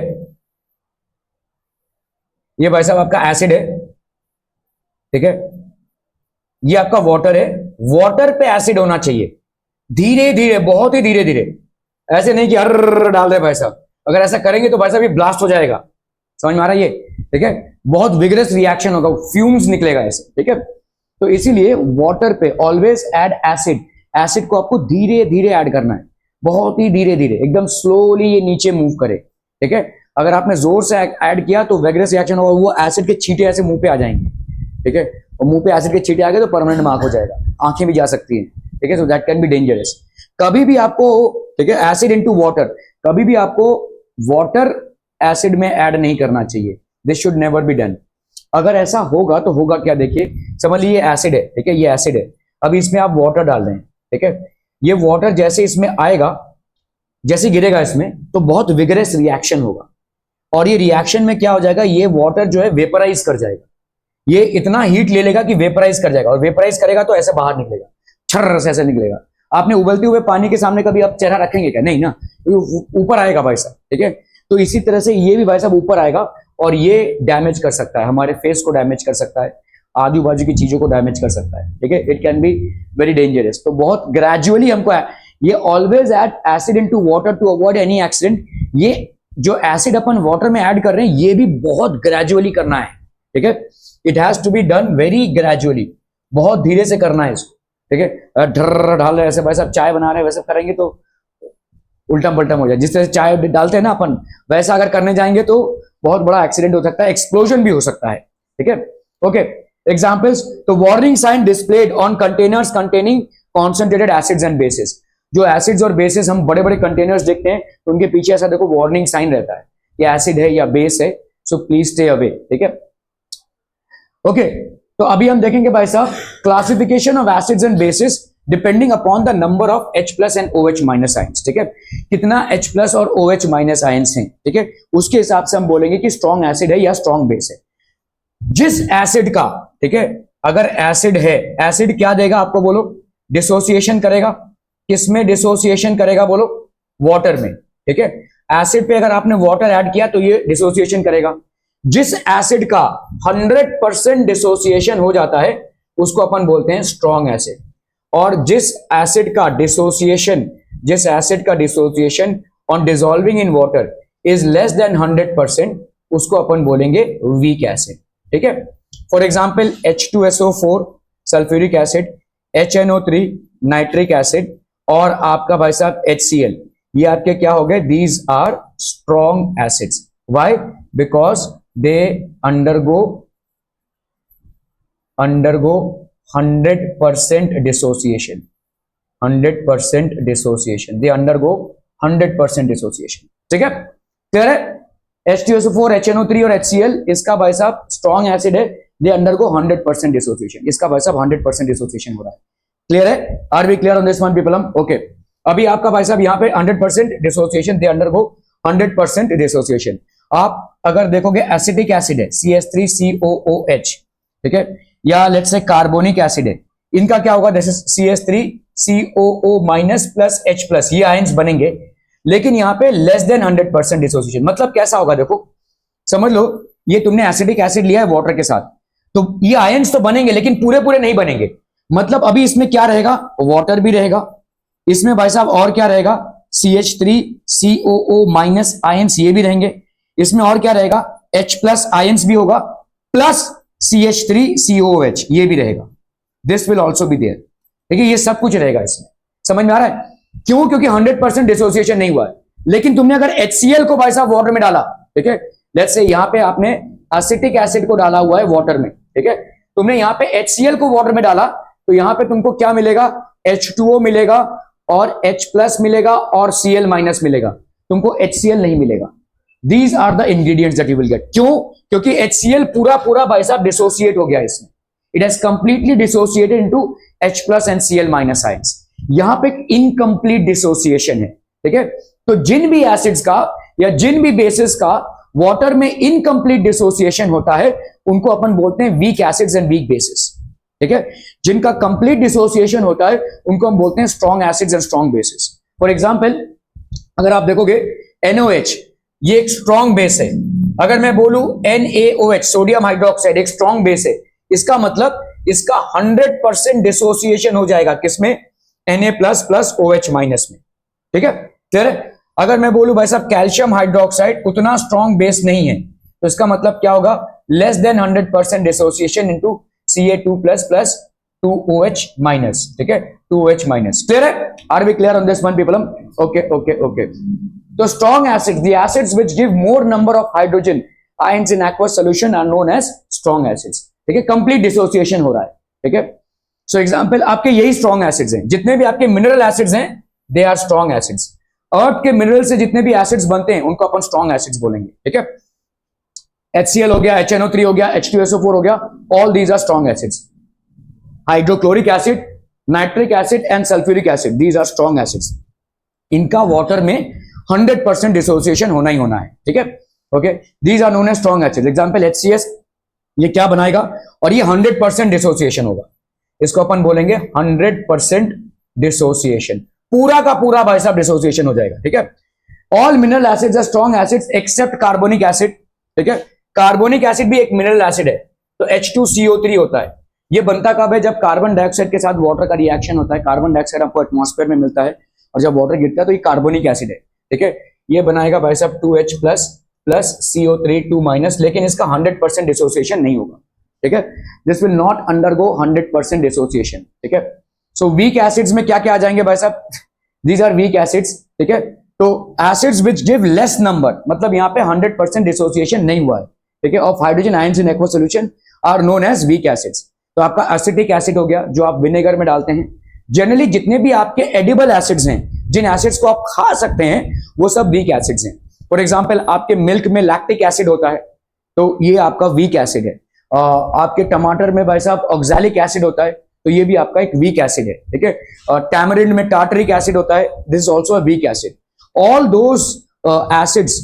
ये भाई साहब आपका एसिड है, ठीक है, ये आपका वाटर है, वाटर पे एसिड होना चाहिए, धीरे धीरे, बहुत ही धीरे धीरे, ऐसे नहीं कि हर डाल रहे भाई साहब, अगर ऐसा करेंगे तो भाई साहब ये ब्लास्ट हो जाएगा, समझ में आ रहा है ये, ठीक है, बहुत विगरस रिएक्शन होगा, फ्यूम्स निकलेगा ऐसे, ठीक है। तो इसीलिए वाटर पे ऑलवेज ऐड एसिड, एसिड को आपको धीरे धीरे ऐड करना है, बहुत ही धीरे धीरे, एकदम स्लोली ये नीचे मूव करे, ठीक है। अगर आपने जोर से ऐड किया तो विगरस रिएक्शन होगा, वो एसिड के छींटे ऐसे मुंह पे आ जाएंगे, ठीक है, और मुंह पे एसिड के छींटे आ गए तो परमानेंट मार्क हो जाएगा, आंखें भी जा सकती हैं, ठीक है, so that can be dangerous. कभी भी आपको, ठीक है, एसिड इनटू वाटर, कभी भी आपको वाटर एसिड में ऐड नहीं करना चाहिए, this should never be done. अगर ऐसा होगा तो होगा क्या, देखिए, समझ लीजिए एसिड है, ठीक है, ये एसिड है, अभी इसमें आप वाटर डाल रहे हैं, ठीक है, ये वाटर जैसे इसमें आएगा, जैसे गिरेगा इसमें, तो बहुत विगरस रिएक्शन होगा, और ये रिएक्शन में क्या हो जाएगा, ये वाटर जो है वेपराइज कर जाएगा, ये इतना हीट ले लेगा कि वेपराइज कर जाएगा, और वेपराइज करेगा तो ऐसे बाहर निकलेगा, छर्र से ऐसे निकलेगा। आपने उबलते हुए पानी के सामने कभी आप चेहरा रखेंगे क्या, नहीं ना, ऊपर आएगा भाई साहब, ठीक है। तो इसी तरह से ये भी भाई साहब ऊपर आएगा, और ये डैमेज कर सकता है, हमारे फेस को डैमेज कर सकता है, आजू बाजू की चीजों को डैमेज कर सकता है, ठीक है, it can be very dangerous. तो बहुत ग्रेजुअली हमको ये always add acid into water to avoid any accident, ये जो एसिड अपन वाटर में ऐड कर रहे हैं ये भी बहुत ग्रेजुअली करना है, ठीक है, it has to be done very gradually, बहुत धीरे से करना है इसको, ठीक है। ढर्र ढाल रहे ऐसे, वैसे चाय बना रहे हैं वैसे करेंगे तो उल्टम पल्टम हो जाए, जिस तरह से चाय डालते हैं ना अपन, वैसा अगर करने जाएंगे तो बहुत बड़ा एक्सीडेंट हो सकता है, एक्सप्लोजन भी हो सकता है, ठीक है, ओके। एग्जांपल्स, तो warning sign displayed on containers containing concentrated acids and bases. जो एसिड्स और बेसिस हम बड़े बड़े कंटेनर्स देखते हैं तो उनके पीछे ऐसा देखो वार्निंग साइन रहता है, ये एसिड है या बेस है, सो प्लीज स्टे अवे, ठीक है, ओके। तो अभी हम देखेंगे भाई साहब, classification of acids and basis depending upon the number of H+ and OH- ions, ठीक है, कितना H+ और OH- आयंस हैं, ठीक है, उसके हिसाब से हम बोलेंगे कि स्ट्रॉन्ग एसिड है या स्ट्रॉन्ग बेस है। जिस एसिड का, ठीक है, अगर एसिड है, एसिड क्या देगा आपको, बोलो, डिसोसिएशन करेगा, किसमें डिसोसिएशन करेगा, बोलो, वाटर में, ठीक है, एसिड पे अगर आपने वाटर ऐड किया तो ये डिसोसिएशन करेगा। जिस एसिड का 100% डिसोसिएशन हो जाता है उसको अपन बोलते हैं स्ट्रॉन्ग एसिड, और जिस एसिड का dissociation on dissolving in water is less than 100%, उसको अपन बोलेंगे वीक एसिड, ठीक है। For example H2SO4 sulphuric acid, HNO3 nitric acid, और आपका भाई साहब HCl, ये आपके क्या हो गए, these are strong acids. Why? Because they undergo 100% dissociation, 100% dissociation, they undergo 100% dissociation. ठीक है, क्लियर है? H2SO4, HNO3 और HCl, इसका भाई साहब स्ट्रॉन्ग एसिड है, दे अंडरगो 100% डिसोसिएशन, इसका भाई साहब 100% डिसोसिएशन हो रहा है। क्लियर है? Are we clear on this one people? Okay, अभी आपका भाई साहब यहाँ पे 100% डिसोसिएशन, दे अंडरगो 100% डिसोसिएशन। आप अगर देखोगे एसिटिक एसिड है CH3COOH, ठीक है, या लेट्स से कार्बोनिक एसिड है, इनका क्या होगा? This is CH3COO minus plus H plus, ये आयंस बनेंगे, लेकिन यहाँ पे लेस देन 100% डिसोसिएशन। मतलब कैसा होगा? देखो समझ लो, ये तुमने एसिडिक एसिड लिया है वाटर के साथ, तो ये आयंस तो बनेंगे लेकिन पूरे पूरे नहीं बनेंगे। मतलब अभी इसमें क्या रहेगा? वाटर भी रहेगा, इसमें भाई साहब और क्या रहेगा? CH3COO माइनस आयंस ये भी रहेंगे, इसमें और क्या रहेगा? H प्लस आयंस भी होगा, प्लस CH3COOH ये भी रहेगा, this will also be there. देखिए ये सब कुछ रहेगा इसमें, समझ में आ रहा है? क्यों? क्योंकि 100% डिसोसिएशन नहीं हुआ है। लेकिन तुमने अगर HCl को भाई साहब वाटर में डाला, ठीक है, लेट्स से यहां पे आपने एसिटिक एसिड को डाला हुआ है वाटर में, ठीक है, तुमने यहां पे HCl को वाटर में डाला, तो यहां पे तुमको क्या मिलेगा? H2O मिलेगा और H प्लस मिलेगा और Cl माइनस मिलेगा, तुमको HCl नहीं मिलेगा। These are the ingredients that you will get. क्यों? क्योंकि HCl पूरा पूरा भाई साहब डिसोसिएट हो गया इसमें, it has completely dissociated into H plus and Cl minus ions. यहां पे इनकम्प्लीट डिसोसिएशन है, ठीक है। तो जिन भी एसिड्स का या जिन भी बेसिस का वाटर में इनकम्प्लीट डिसोसिएशन होता है, उनको अपन बोलते हैं weak acids and weak bases, ठीक है। जिनका कंप्लीट डिसोसिएशन होता है उनको हम बोलते हैं strong acids and strong bases. For example अगर आप देखोगे NOH, ये एक स्ट्रॉन्ग बेस है। अगर मैं बोलूं NaOH, सोडियम हाइड्रोक्साइड, एक स्ट्रॉन्ग बेस है, इसका मतलब इसका 100% डिसोसिएशन हो जाएगा किसमें? Na plus plus OH minus में, ठीक है, क्लियर है। अगर मैं बोलूं भाई साहब कैल्शियम हाइड्रोक्साइड उतना स्ट्रॉन्ग बेस नहीं है, तो इसका मतलब क्या होगा? Less than 100% dissociation into Ca2 plus plus 2OH minus, ठीक है, 2OH माइनस। क्लियर है? Are we clear on this one people? Okay okay okay. तो strong acids, the acids which give more number of hydrogen ions in aqueous solution are known as strong acids, ठीक है। Complete dissociation हो रहा है, ठीक है। So example आपके यही स्ट्रॉन्ग एसिड्स हैं, जितने भी आपके मिनरल एसिड्स हैं दे आर स्ट्रॉन्ग एसिड्स। अर्थ के मिनरल से जितने भी एसिड्स बनते हैं उनको अपन स्ट्रॉन्ग एसिड्स बोलेंगे, ठीक है। HCl हो गया, HNO3 हो गया, H2SO4 हो गया, all these are strong acids. Hydrochloric acid, nitric acid and sulphuric acid, these are strong acids. इनका वाटर में 100% डिसोसिएशन होना ही होना है, ठीक है, okay. These are known as strong acid. Example HCS, ये क्या बनाएगा? और ये 100% डिसोसिएशन होगा, इसको अपन बोलेंगे 100% डिसोसिएशन। पूरा का पूरा भाई साहब डिसोसिएशन हो जाएगा, ठीक है। All mineral acids are strong acids except carbonic acid, ठीक है। कार्बोनिक एसिड भी एक मिनरल एसिड है, तो H2CO3 होता है। ये बनता कब है? जब कार्बन डाइऑक्साइड के साथ वाटर का रिएक्शन होता है। कार्बन डाइऑक्साइड आपको एटमॉस्फेयर में मिलता है और जब वाटर गिरता है तो ये कार्बोनिक एसिड है, ठीक है। ये बनाएगा भाई साहब 2H plus plus CO3 2 minus, लेकिन इसका 100% डिसोसिएशन नहीं होगा, ठीक है। This will not undergo 100% dissociation, ठीक है। सो वीक एसिड्स में क्या क्या आ जाएंगे भाई साहब? दीज आर वीक एसिड्स, ठीक है। तो acids which give less number, मतलब यहाँ पे 100% डिसोसिएशन नहीं हुआ है, ठीक है, of hydrogen ions in aqueous solution are known as weak acids. तो आपका एसिटिक एसिड हो गया जो आप विनेगर में डालते हैं। जनरली जितने भी आपके एडिबल एसिड्स हैं, जिन एसिड्स को आप खा सकते हैं, वो सब वीक एसिड्स हैं। फॉर एग्जांपल आपके मिल्क में लैक्टिक एसिड होता है, तो ये आपका वीक एसिड है। आपके टमाटर में भाई साहब ऑक्सैलिक एसिड होता है, तो ये भी आपका एक वीक एसिड है, ठीक है। टैमरिंड में टार्टरिक एसिड होता है, this is also a weak acid. All those acids,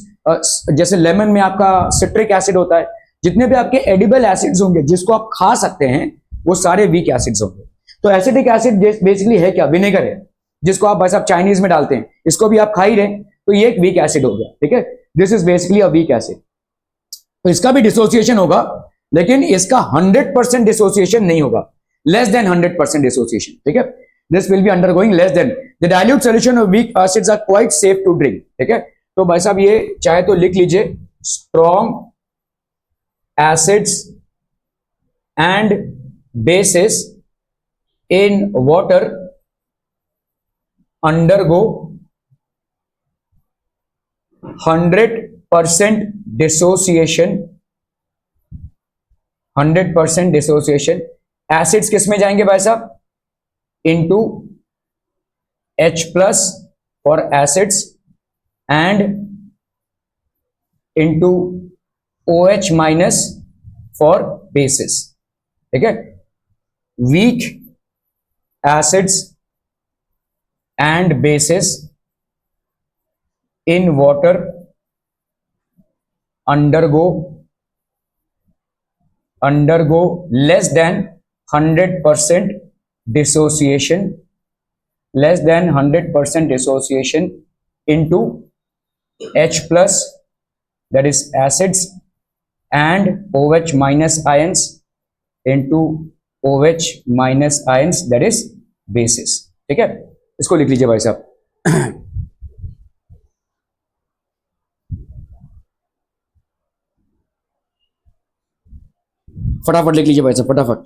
जैसे लेमन में आपका सिट्रिक एसिड होता है, जितने भी आपके एडिबल एसिड्स होंगे जिसको आप खा सकते हैं, वो सारे वीक एसिड्स होंगे। तो एसिटिक एसिड बेसिकली है क्या? विनेगर है, जिसको आप भाई साहब चाइनीज में डालते हैं, इसको भी आप खा ही रहे, तो ये एक वीक एसिड हो गया, ठीक है। This is basically a weak acid. तो इसका भी डिसोसिएशन होगा, लेकिन इसका 100% डिसोसिएशन नहीं होगा, लेस देन 100% डिसोसिएशन, ठीक है। This will be undergoing less than. The dilute solution of weak acids are quite safe to drink, ठीक है। तो भाई साहब ये चाहे तो लिख लीजिए, strong acids and basis in water undergo 100% dissociation. 100% dissociation. Acids किस में जाएंगे भाई साहब? Into H plus for acids and into OH minus for bases. ठीक है, weak acids and bases in water undergo less than 100% dissociation, less than 100% dissociation into H plus, that is acids, and OH minus ions into OH minus ions, that is bases. ठीक है, इसको लिख लीजिए भाई साहब. फटाफट लिख लीजिए भाई साहब, फटाफट.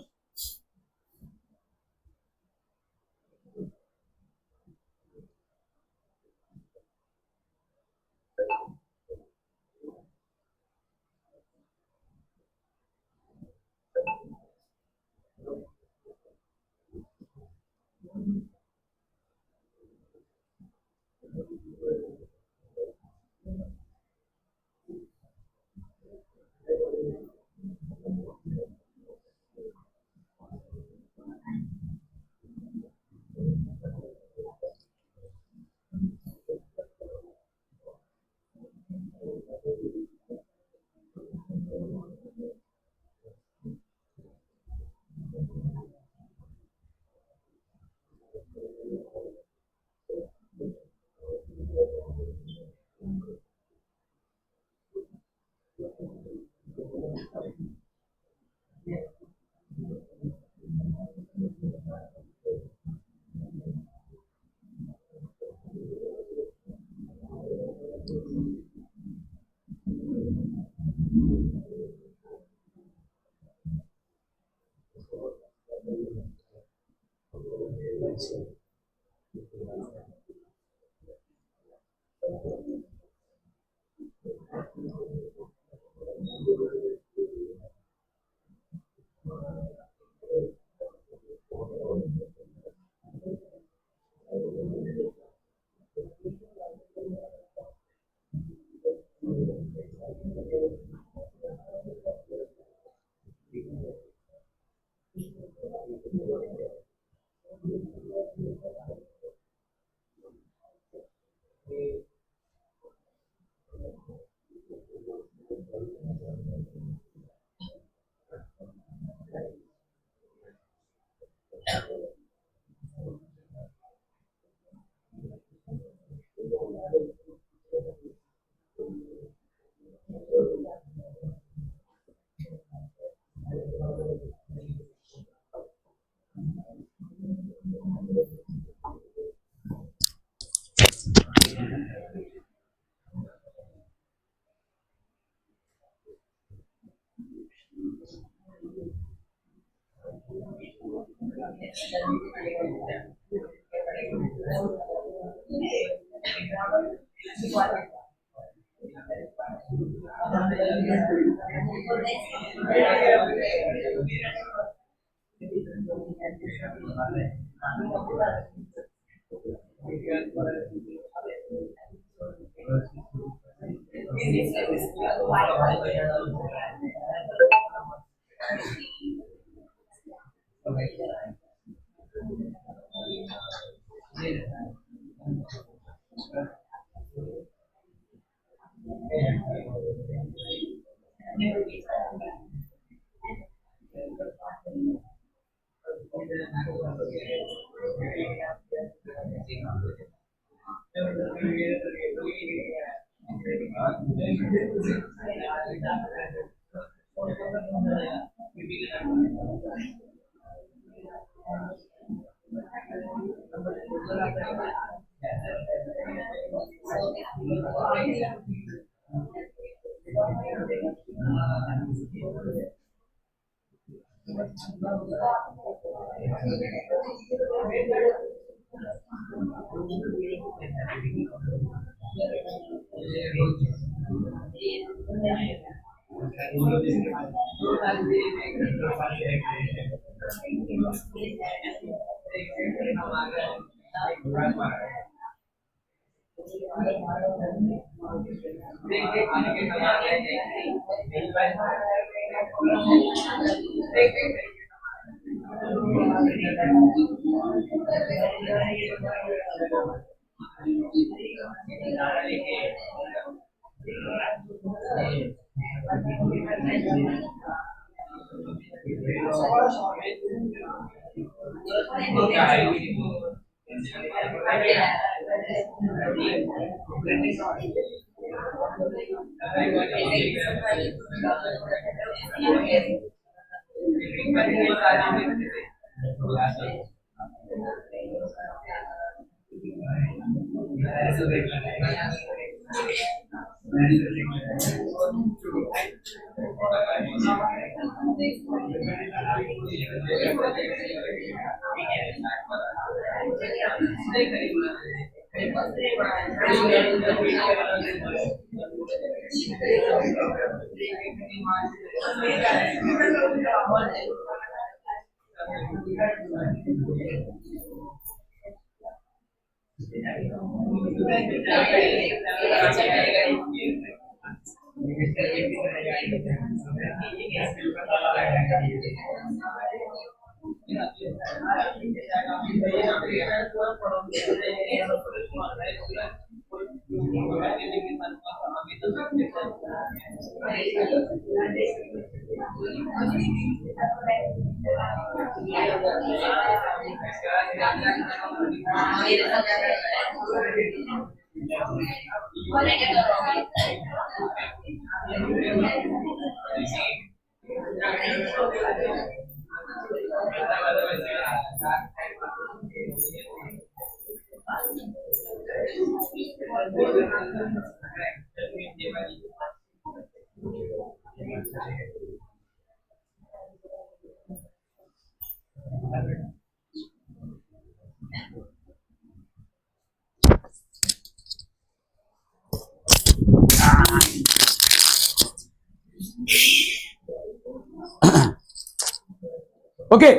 ओके,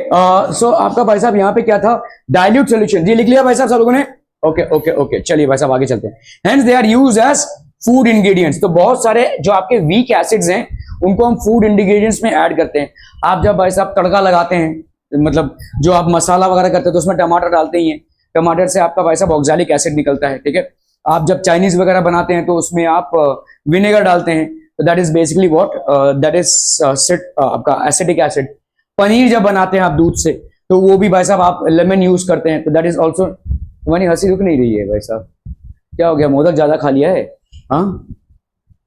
सो आपका भाई साहब यहाँ पे क्या था, डाइल्यूट सोल्यूशन, जी लिख लिया भाई साहब सब लोगों ने? ओके ओके ओके, चलिए भाई साहब आगे चलते हैं। Hence they are used as food ingredients, तो बहुत सारे जो आपके वीक एसिड्स हैं उनको हम फूड इंग्रेडिएंट्स में ऐड करते हैं। आप जब भाई साहब तड़का लगाते हैं, मतलब जो आप मसाला वगैरह करते हैं तो उसमें टमाटर डालते ही हैं, टमाटर से आपका भाई साहब ऑक्सैलिक एसिड निकलता है, ठीक है। आप जब चाइनीज वगैरह बनाते हैं तो उसमें आप विनेगर डालते हैं, तो that is basically what, that is आपका एसिडिक एसिड। पनीर जब बनाते हैं आप दूध से, तो वो भी भाई साहब आप लेमन यूज करते हैं, तो दैट इज ऑल्सो। तुम्हारी हंसी रुक नहीं रही है भाई साहब, क्या हो गया, मोदक ज्यादा खा लिया है? हाँ,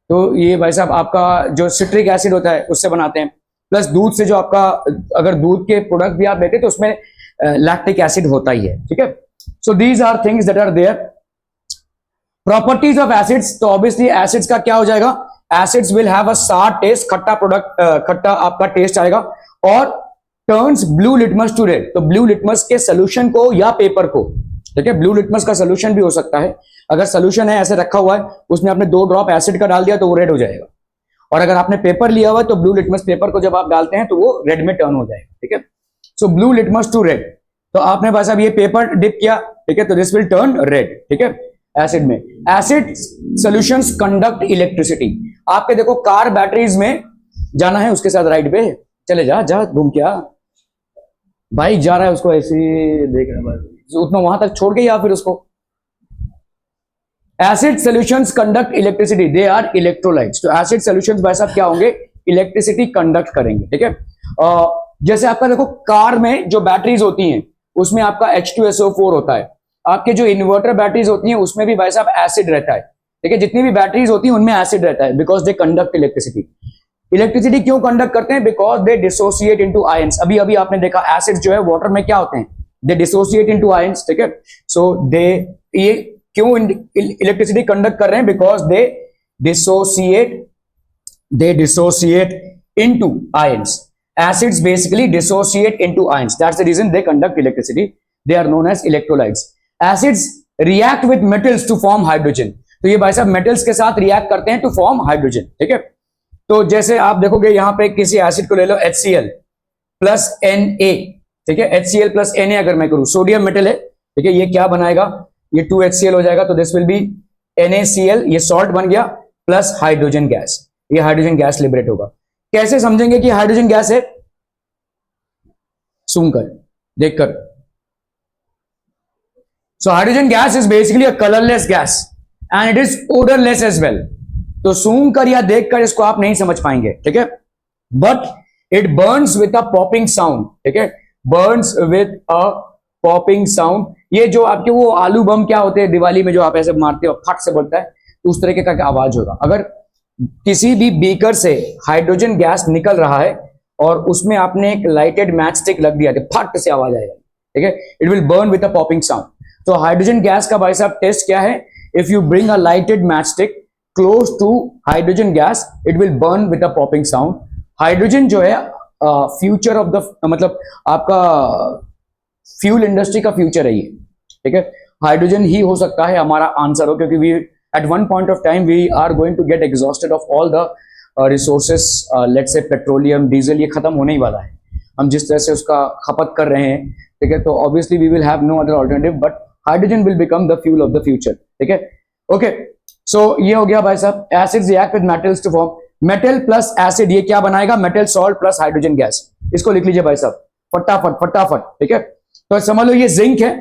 तो ये भाई साहब आपका जो सिट्रिक एसिड होता है उससे बनाते हैं, प्लस दूध से जो आपका, अगर दूध के प्रोडक्ट भी आप लेते हैं तो उसमें लैक्टिक एसिड होता ही है, ठीक है। So these are things that are there. Properties of acids, तो ऑब्वियसली एसिड्स का क्या हो जाएगा, एसिड्स विल हैव अ सार टेस्ट, खट्टा प्रोडक्ट, खट्टा आपका टेस्ट आएगा, और turns blue litmus to red, तो ब्लू लिटमस के सोल्यूशन को या पेपर को, ठीक है, ब्लू लिटमस का सोल्यूशन भी हो सकता है। अगर सोल्यूशन है ऐसे रखा हुआ है, उसमें आपने 2 ड्रॉप एसिड का डाल दिया तो वो रेड हो जाएगा, और अगर आपने पेपर लिया हुआ है तो ब्लू लिटमस पेपर को जब आप डालते हैं तो वो रेड में टर्न हो जाएगा, ठीक है। So blue litmus to red, तो आपने भाई साहब ये पेपर डिप किया, ठीक है, तो दिस विल टर्न रेड, ठीक है, एसिड में। एसिड सॉल्यूशंस कंडक्ट इलेक्ट्रिसिटी, आपके देखो कार बैटरीज में जाना है, उसके साथ राइड पे चले जा, जा घूम के आ, बाइक जा रहा है उसको ऐसे देख रहा है, उतना वहां तक छोड़ के या फिर उसको। Acid solutions conduct electricity, they are electrolytes, तो एसिड सॉल्यूशंस भाई साहब क्या होंगे, इलेक्ट्रिसिटी कंडक्ट करेंगे, ठीक है। जैसे आपका देखो कार में जो बैटरीज होती हैं उसमें आपका H2SO4 होता है, आपके जो इन्वर्टर बैटरीज होती हैं उसमें भी भाई साहब एसिड रहता है, ठीक है, जितनी भी बैटरीज होती हैं उनमें एसिड रहता है, because they conduct electricity. Electricity क्यों कंडक्ट करते हैं, because they dissociate into ions. अभी अभी आपने देखा एसिड जो है वाटर में क्या होते हैं, दे डिसोसिएट इनटू आयंस, ठीक है। सो दे, ये क्यों इलेक्ट्रिसिटी कंडक्ट कर रहे हैं, because they dissociate into ions. Acids basically dissociate into ions, that's the reason they conduct electricity, they are known as electrolytes. Acids react with metals to form hydrogen, तो ये भाई साहब मेटल्स के साथ react करते हैं टू फॉर्म हाइड्रोजन, ठीक है। तो जैसे आप देखोगे यहां पे किसी एसिड को ले लो HCl प्लस Na, ठीक है, HCl प्लस Na अगर मैं करूं, सोडियम मेटल है, ठीक है, ये क्या बनाएगा, ये 2HCl हो जाएगा, तो दिस विल बी NaCl, ये सॉल्ट बन गया, प्लस हाइड्रोजन गैस, ये हाइड्रोजन गैस लिबरेट होगा। कैसे समझेंगे कि हाइड्रोजन गैस है? सूंघकर, देखकर। So hydrogen gas is basically a colourless gas and it is odourless as well. तो सूंघकर या देखकर इसको आप नहीं समझ पाएंगे, ठीक है, but it Burns with a popping sound, ठीक है, Burns with a popping sound. ये जो आपके वो आलू बम क्या होते हैं दिवाली में, जो आप ऐसे मारते हो फट से बोलता है, तो उस तरीके का आवाज होगा। अगर किसी भी बीकर से हाइड्रोजन गैस निकल रहा है और उसमें आपने एक लाइटेड मैच स्टिक लग दिया, तो फट से आवाज आएगा, ठीक है, it will burn with a popping sound. तो हाइड्रोजन गैस का भाई साहब टेस्ट क्या है? If you bring a lighted match stick close to hydrogen gas, it will burn with a popping sound. Hydrogen जो है फ्यूचर ऑफ द, मतलब आपका फ्यूल इंडस्ट्री का फ्यूचर है ये, ठीक है। हाइड्रोजन ही हो सकता है हमारा आंसर हो, क्योंकि we at one point of time we are going to get exhausted of all the resources, let's say petroleum, diesel, ये खत्म होने ही वाला है। हम जिस तरह से उसका खपत कर रहे हैं, ठीक है, तो obviously we will have no other alternative, but hydrogen will become the fuel of the future, ठीक है। ओके, सो ये हो गया भाई साहब, acids react with metals to form metal plus acid, ये क्या बनाएगा? Metal salt plus hydrogen gas. इसको लिख लीजिए भाई साहब फटाफट फटाफट, ठीक है। तो समझ लो ये जिंक है,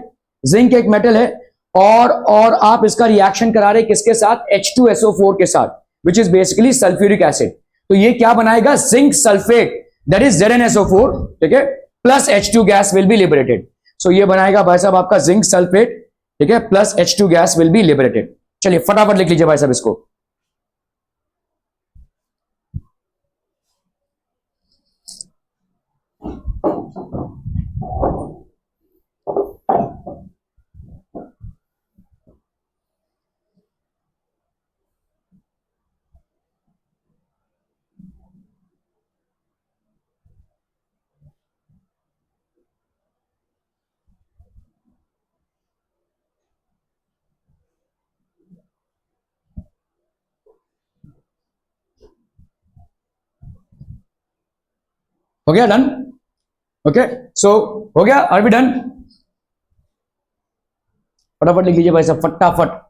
जिंक एक मेटल है, और आप इसका रिएक्शन करा रहे किसके साथ? H2SO4 के साथ, which is basically sulphuric acid. तो ये क्या बनाएगा? Zinc sulphate, that is ZnSO4, ठीक है, plus H2 gas will be liberated. So ये बनाएगा भाई साहब आपका जिंक सल्फेट, ठीक है, plus H2 gas will be liberated. चलिए फटाफट लिख लीजिए भाई साहब इसको। हो गया डन? ओके, सो हो गया, आर वी डन? फटाफट लिख लीजिए भाई साहब फटाफट।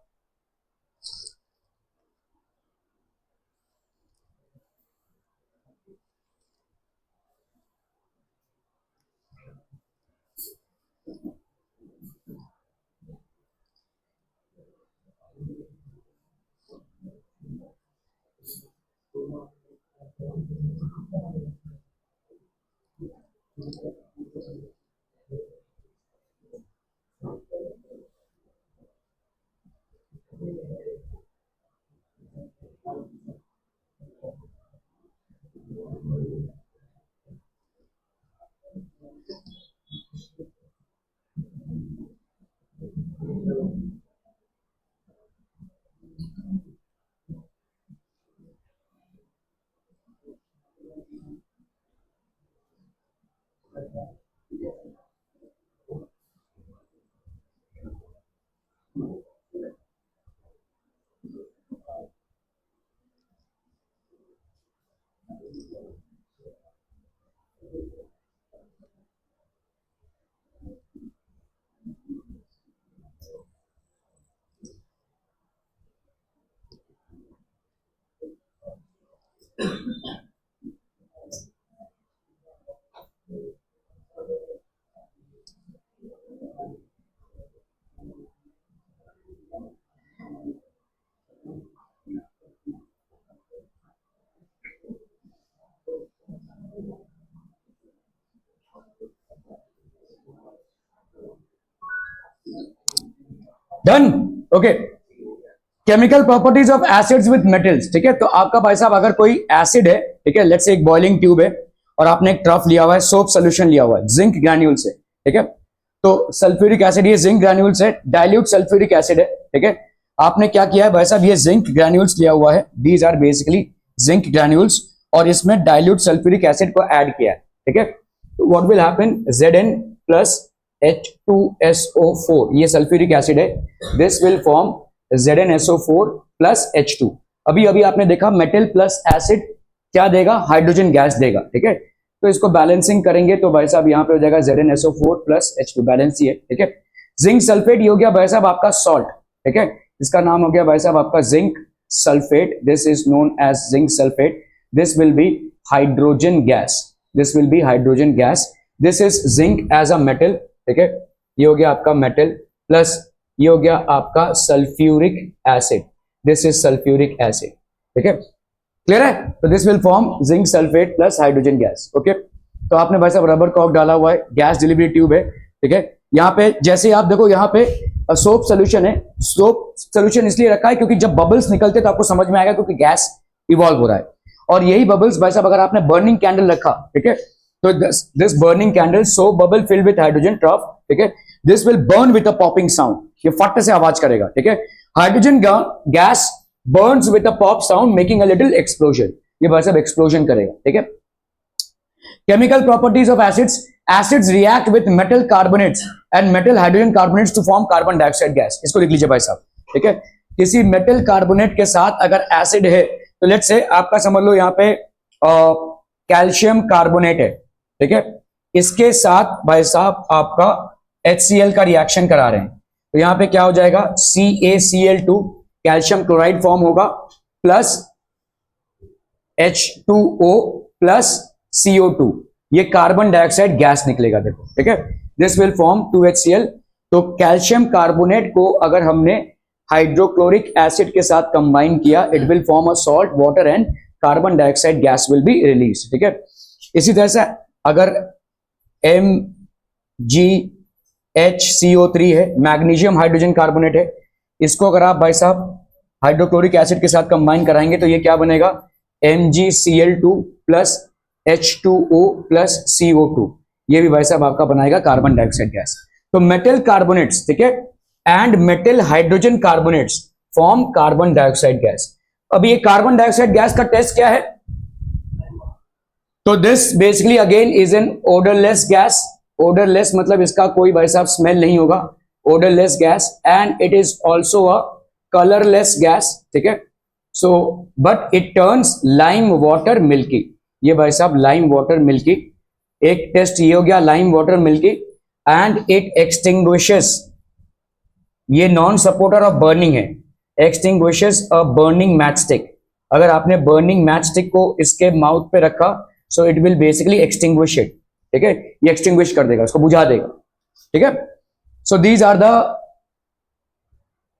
Done? Okay, chemical properties of acids with metals, ठीक है। तो आपका भाई साहब अगर कोई एसिड है, ठीक है, लेट्स से एक बॉइलिंग ट्यूब है और आपने एक ट्रफ लिया हुआ है, सोप सोल्यूशन लिया हुआ है जिंक ग्रैन्यूल से, ठीक है, तो सल्फ्यूरिक एसिड, ये जिंक ग्रैन्यूल से डाइल्यूट सल्फ्यूरिक एसिड है, ठीक है। आपने क्या किया है भाई साहब? ये जिंक ग्रैन्यूल्स लिया हुआ है, these are basically zinc granules, और इसमें डाइल्यूट सल्फ्यूरिक एसिड को ऐड किया है, ठीक है। तो what will happen? Zn plus H2SO4, ये सल्फ्यूरिक एसिड है, this will form ZnSO4 plus H2। अभी अभी आपने देखा मेटल प्लस एसिड क्या देगा? हाइड्रोजन गैस देगा, ठीक है। तो इसको बैलेंसिंग करेंगे तो भाई साहब यहाँ पे हो जाएगा ZnSO4 प्लस H2, बैलेंस ही है, ठीक है। जिंक सल्फेट ये हो गया भाई साहब आपका सॉल्ट, ठीक है, इसका नाम हो गया भाई साहब आपका zinc sulphate, this is known as zinc sulphate, this will be hydrogen gas, this will be hydrogen gas, this is zinc as a metal, ठीक है, ये हो गया आपका मेटल, प्लस ये हो गया आपका sulphuric acid, this is sulphuric acid, ठीक है, क्लियर है, तो this will form zinc sulphate plus hydrogen gas, okay. तो आपने भाई साहब रबर कॉर्क डाला हुआ है, गैस डिलीवरी ट्यूब है, ठीक है, यहाँ पे जैसे आप देखो यहाँ पे सोप सोल्यूशन है, सोप सोल्यूशन इसलिए रखा है क्योंकि जब बबल्स निकलते तो आपको समझ में आएगा क्योंकि गैस इवॉल्व हो रहा है, और यही बबल्स भाई साहब अगर आपने बर्निंग कैंडल रखा, ठीक है, तो this burning candle soap bubble filled with hydrogen trough, ठीक है, this will burn with a popping sound, ये फट से आवाज करेगा, ठीक है, hydrogen gas burns with a pop sound making a little explosion, ये भाई साहब एक्सप्लोजन करेगा, ठीक है। Chemical properties of acids, acids react with metal carbonates and metal hydrogen carbonates to form carbon dioxide gas, इसको लिख लीजिए भाई साहब, ठीक है, किसी मेटल कार्बोनेट के साथ अगर एसिड है तो लेट्स से आपका समझ लो यहाँ पे कैल्शियम कार्बोनेट है, ठीक है, इसके साथ भाई साहब आपका HCl का रिएक्शन करा रहे हैं, तो यहां पे क्या हो जाएगा CaCl2, कैल्शियम क्लोराइड फॉर्म होगा, प्लस H2O प्लस CO2, ये कार्बन डाइऑक्साइड गैस निकलेगा, देखो, ठीक है, दिस विल फॉर्म 2HCl, तो कैल्शियम कार्बोनेट को अगर हमने हाइड्रोक्लोरिक एसिड के साथ कंबाइन किया, it will form a salt water and carbon dioxide gas will be release, ठीक है। इसी तरह से अगर MgHCO3 है, मैग्नीशियम हाइड्रोजन कार्बोनेट है, इसको अगर आप भाई साहब हाइड्रोक्लोरिक एसिड के साथ कंबाइन कराएंगे तो ये क्या बनेगा MgCl2 plus H2O plus CO2, ये भी भाई साहब आपका बनाएगा कार्बन डाइऑक्साइड गैस। तो मेटल कार्बोनेट्स, ठीक है, and metal hydrogen carbonates form carbon dioxide gas. अब ये कार्बन डाइऑक्साइड गैस का टेस्ट क्या है, तो this basically again is an odourless gas, odourless मतलब इसका कोई भाई साहब स्मेल नहीं होगा, odourless gas, and it is also a colourless gas, ठीक है, so but it turns lime water milky, ये भाई साहब लाइम वाटर मिल्की, एक टेस्ट ये हो गया lime water milky, and it extinguishes, ये नॉन सपोर्टर ऑफ बर्निंग है, एक्सटिंग्विशेस अ बर्निंग मैचस्टिक, अगर आपने बर्निंग मैचस्टिक को इसके माउथ पे रखा so it will basically extinguish it, ठीक है, ये एक्सटिंग्विश कर देगा, उसको बुझा देगा, ठीक है। So these are the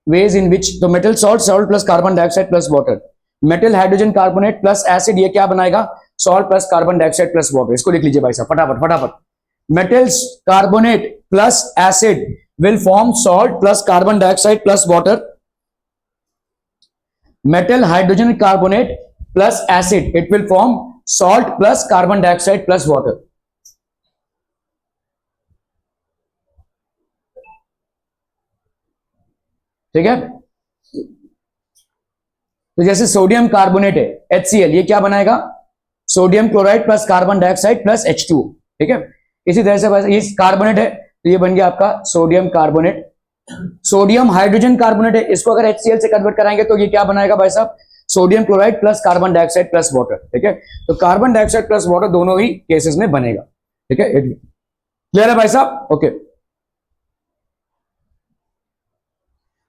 ways in which, तो metal salt, salt plus carbon dioxide plus water, metal hydrogen carbonate plus acid, ये क्या बनाएगा salt plus carbon dioxide plus water, इसको लिख लीजिए भाई साहब फटाफट फटाफट, metal carbonate plus acid will form salt plus carbon dioxide plus water, metal hydrogen carbonate plus acid, it will form salt plus carbon dioxide plus water, ठीक है। तो जैसे सोडियम कार्बोनेट है HCl, ये क्या बनाएगा sodium chloride plus carbon dioxide plus H2O, ठीक है। इसी तरह से ये कार्बोनेट है तो ये बन गया आपका sodium carbonate, sodium hydrogen carbonate है, इसको अगर HCl से कन्वर्ट कराएंगे तो ये क्या बनाएगा भाई साहब sodium chloride plus carbon dioxide plus water, ठीक है। तो कार्बन डाइऑक्साइड प्लस वाटर दोनों ही केसेस में बनेगा, ठीक है, क्लियर है भाई साहब, okay.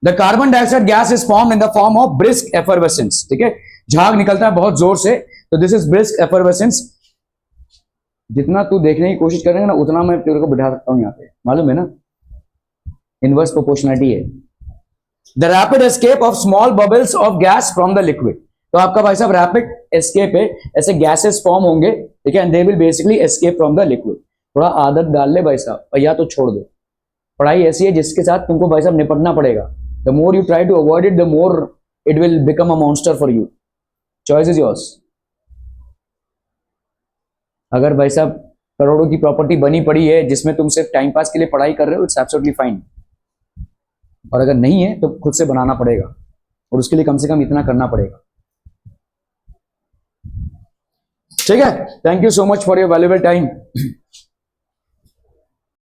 The carbon dioxide gas is form in the form of brisk effervescence, ठीक है, झाग निकलता है बहुत जोर से, तो दिस इज ब्रिस्क एफरवेसेंस, जितना तू देखने की कोशिश करेंगे ना उतना मैं तेरे को बिठा सकता हूं यहाँ पे, मालूम है ना, इनवर्स प्रोपोर्शनलिटी है। The rapid escape of small bubbles of gas from the liquid, तो आपका भाई साहब रैपिड एस्केप है, ऐसे गैसेस फॉर्म होंगे, ठीक है, and they will basically escape from the liquid. थोड़ा आदत डाल ले भाई साहब, या तो छोड़ दो, पढ़ाई ऐसी है जिसके साथ तुमको भाई साहब निपटना पड़ेगा, the more you try to avoid it the more it will become a monster for you, choice is yours. अगर भाई साहब करोड़ों की प्रॉपर्टी बनी पड़ी है जिसमें तुम सिर्फ टाइम पास के लिए पढ़ाई कर रहे हो, इट्स एब्सोल्युटली फाइन, और अगर नहीं है तो खुद से बनाना पड़ेगा, और उसके लिए कम से कम इतना करना पड़ेगा, ठीक है। Thank you so much for your valuable time.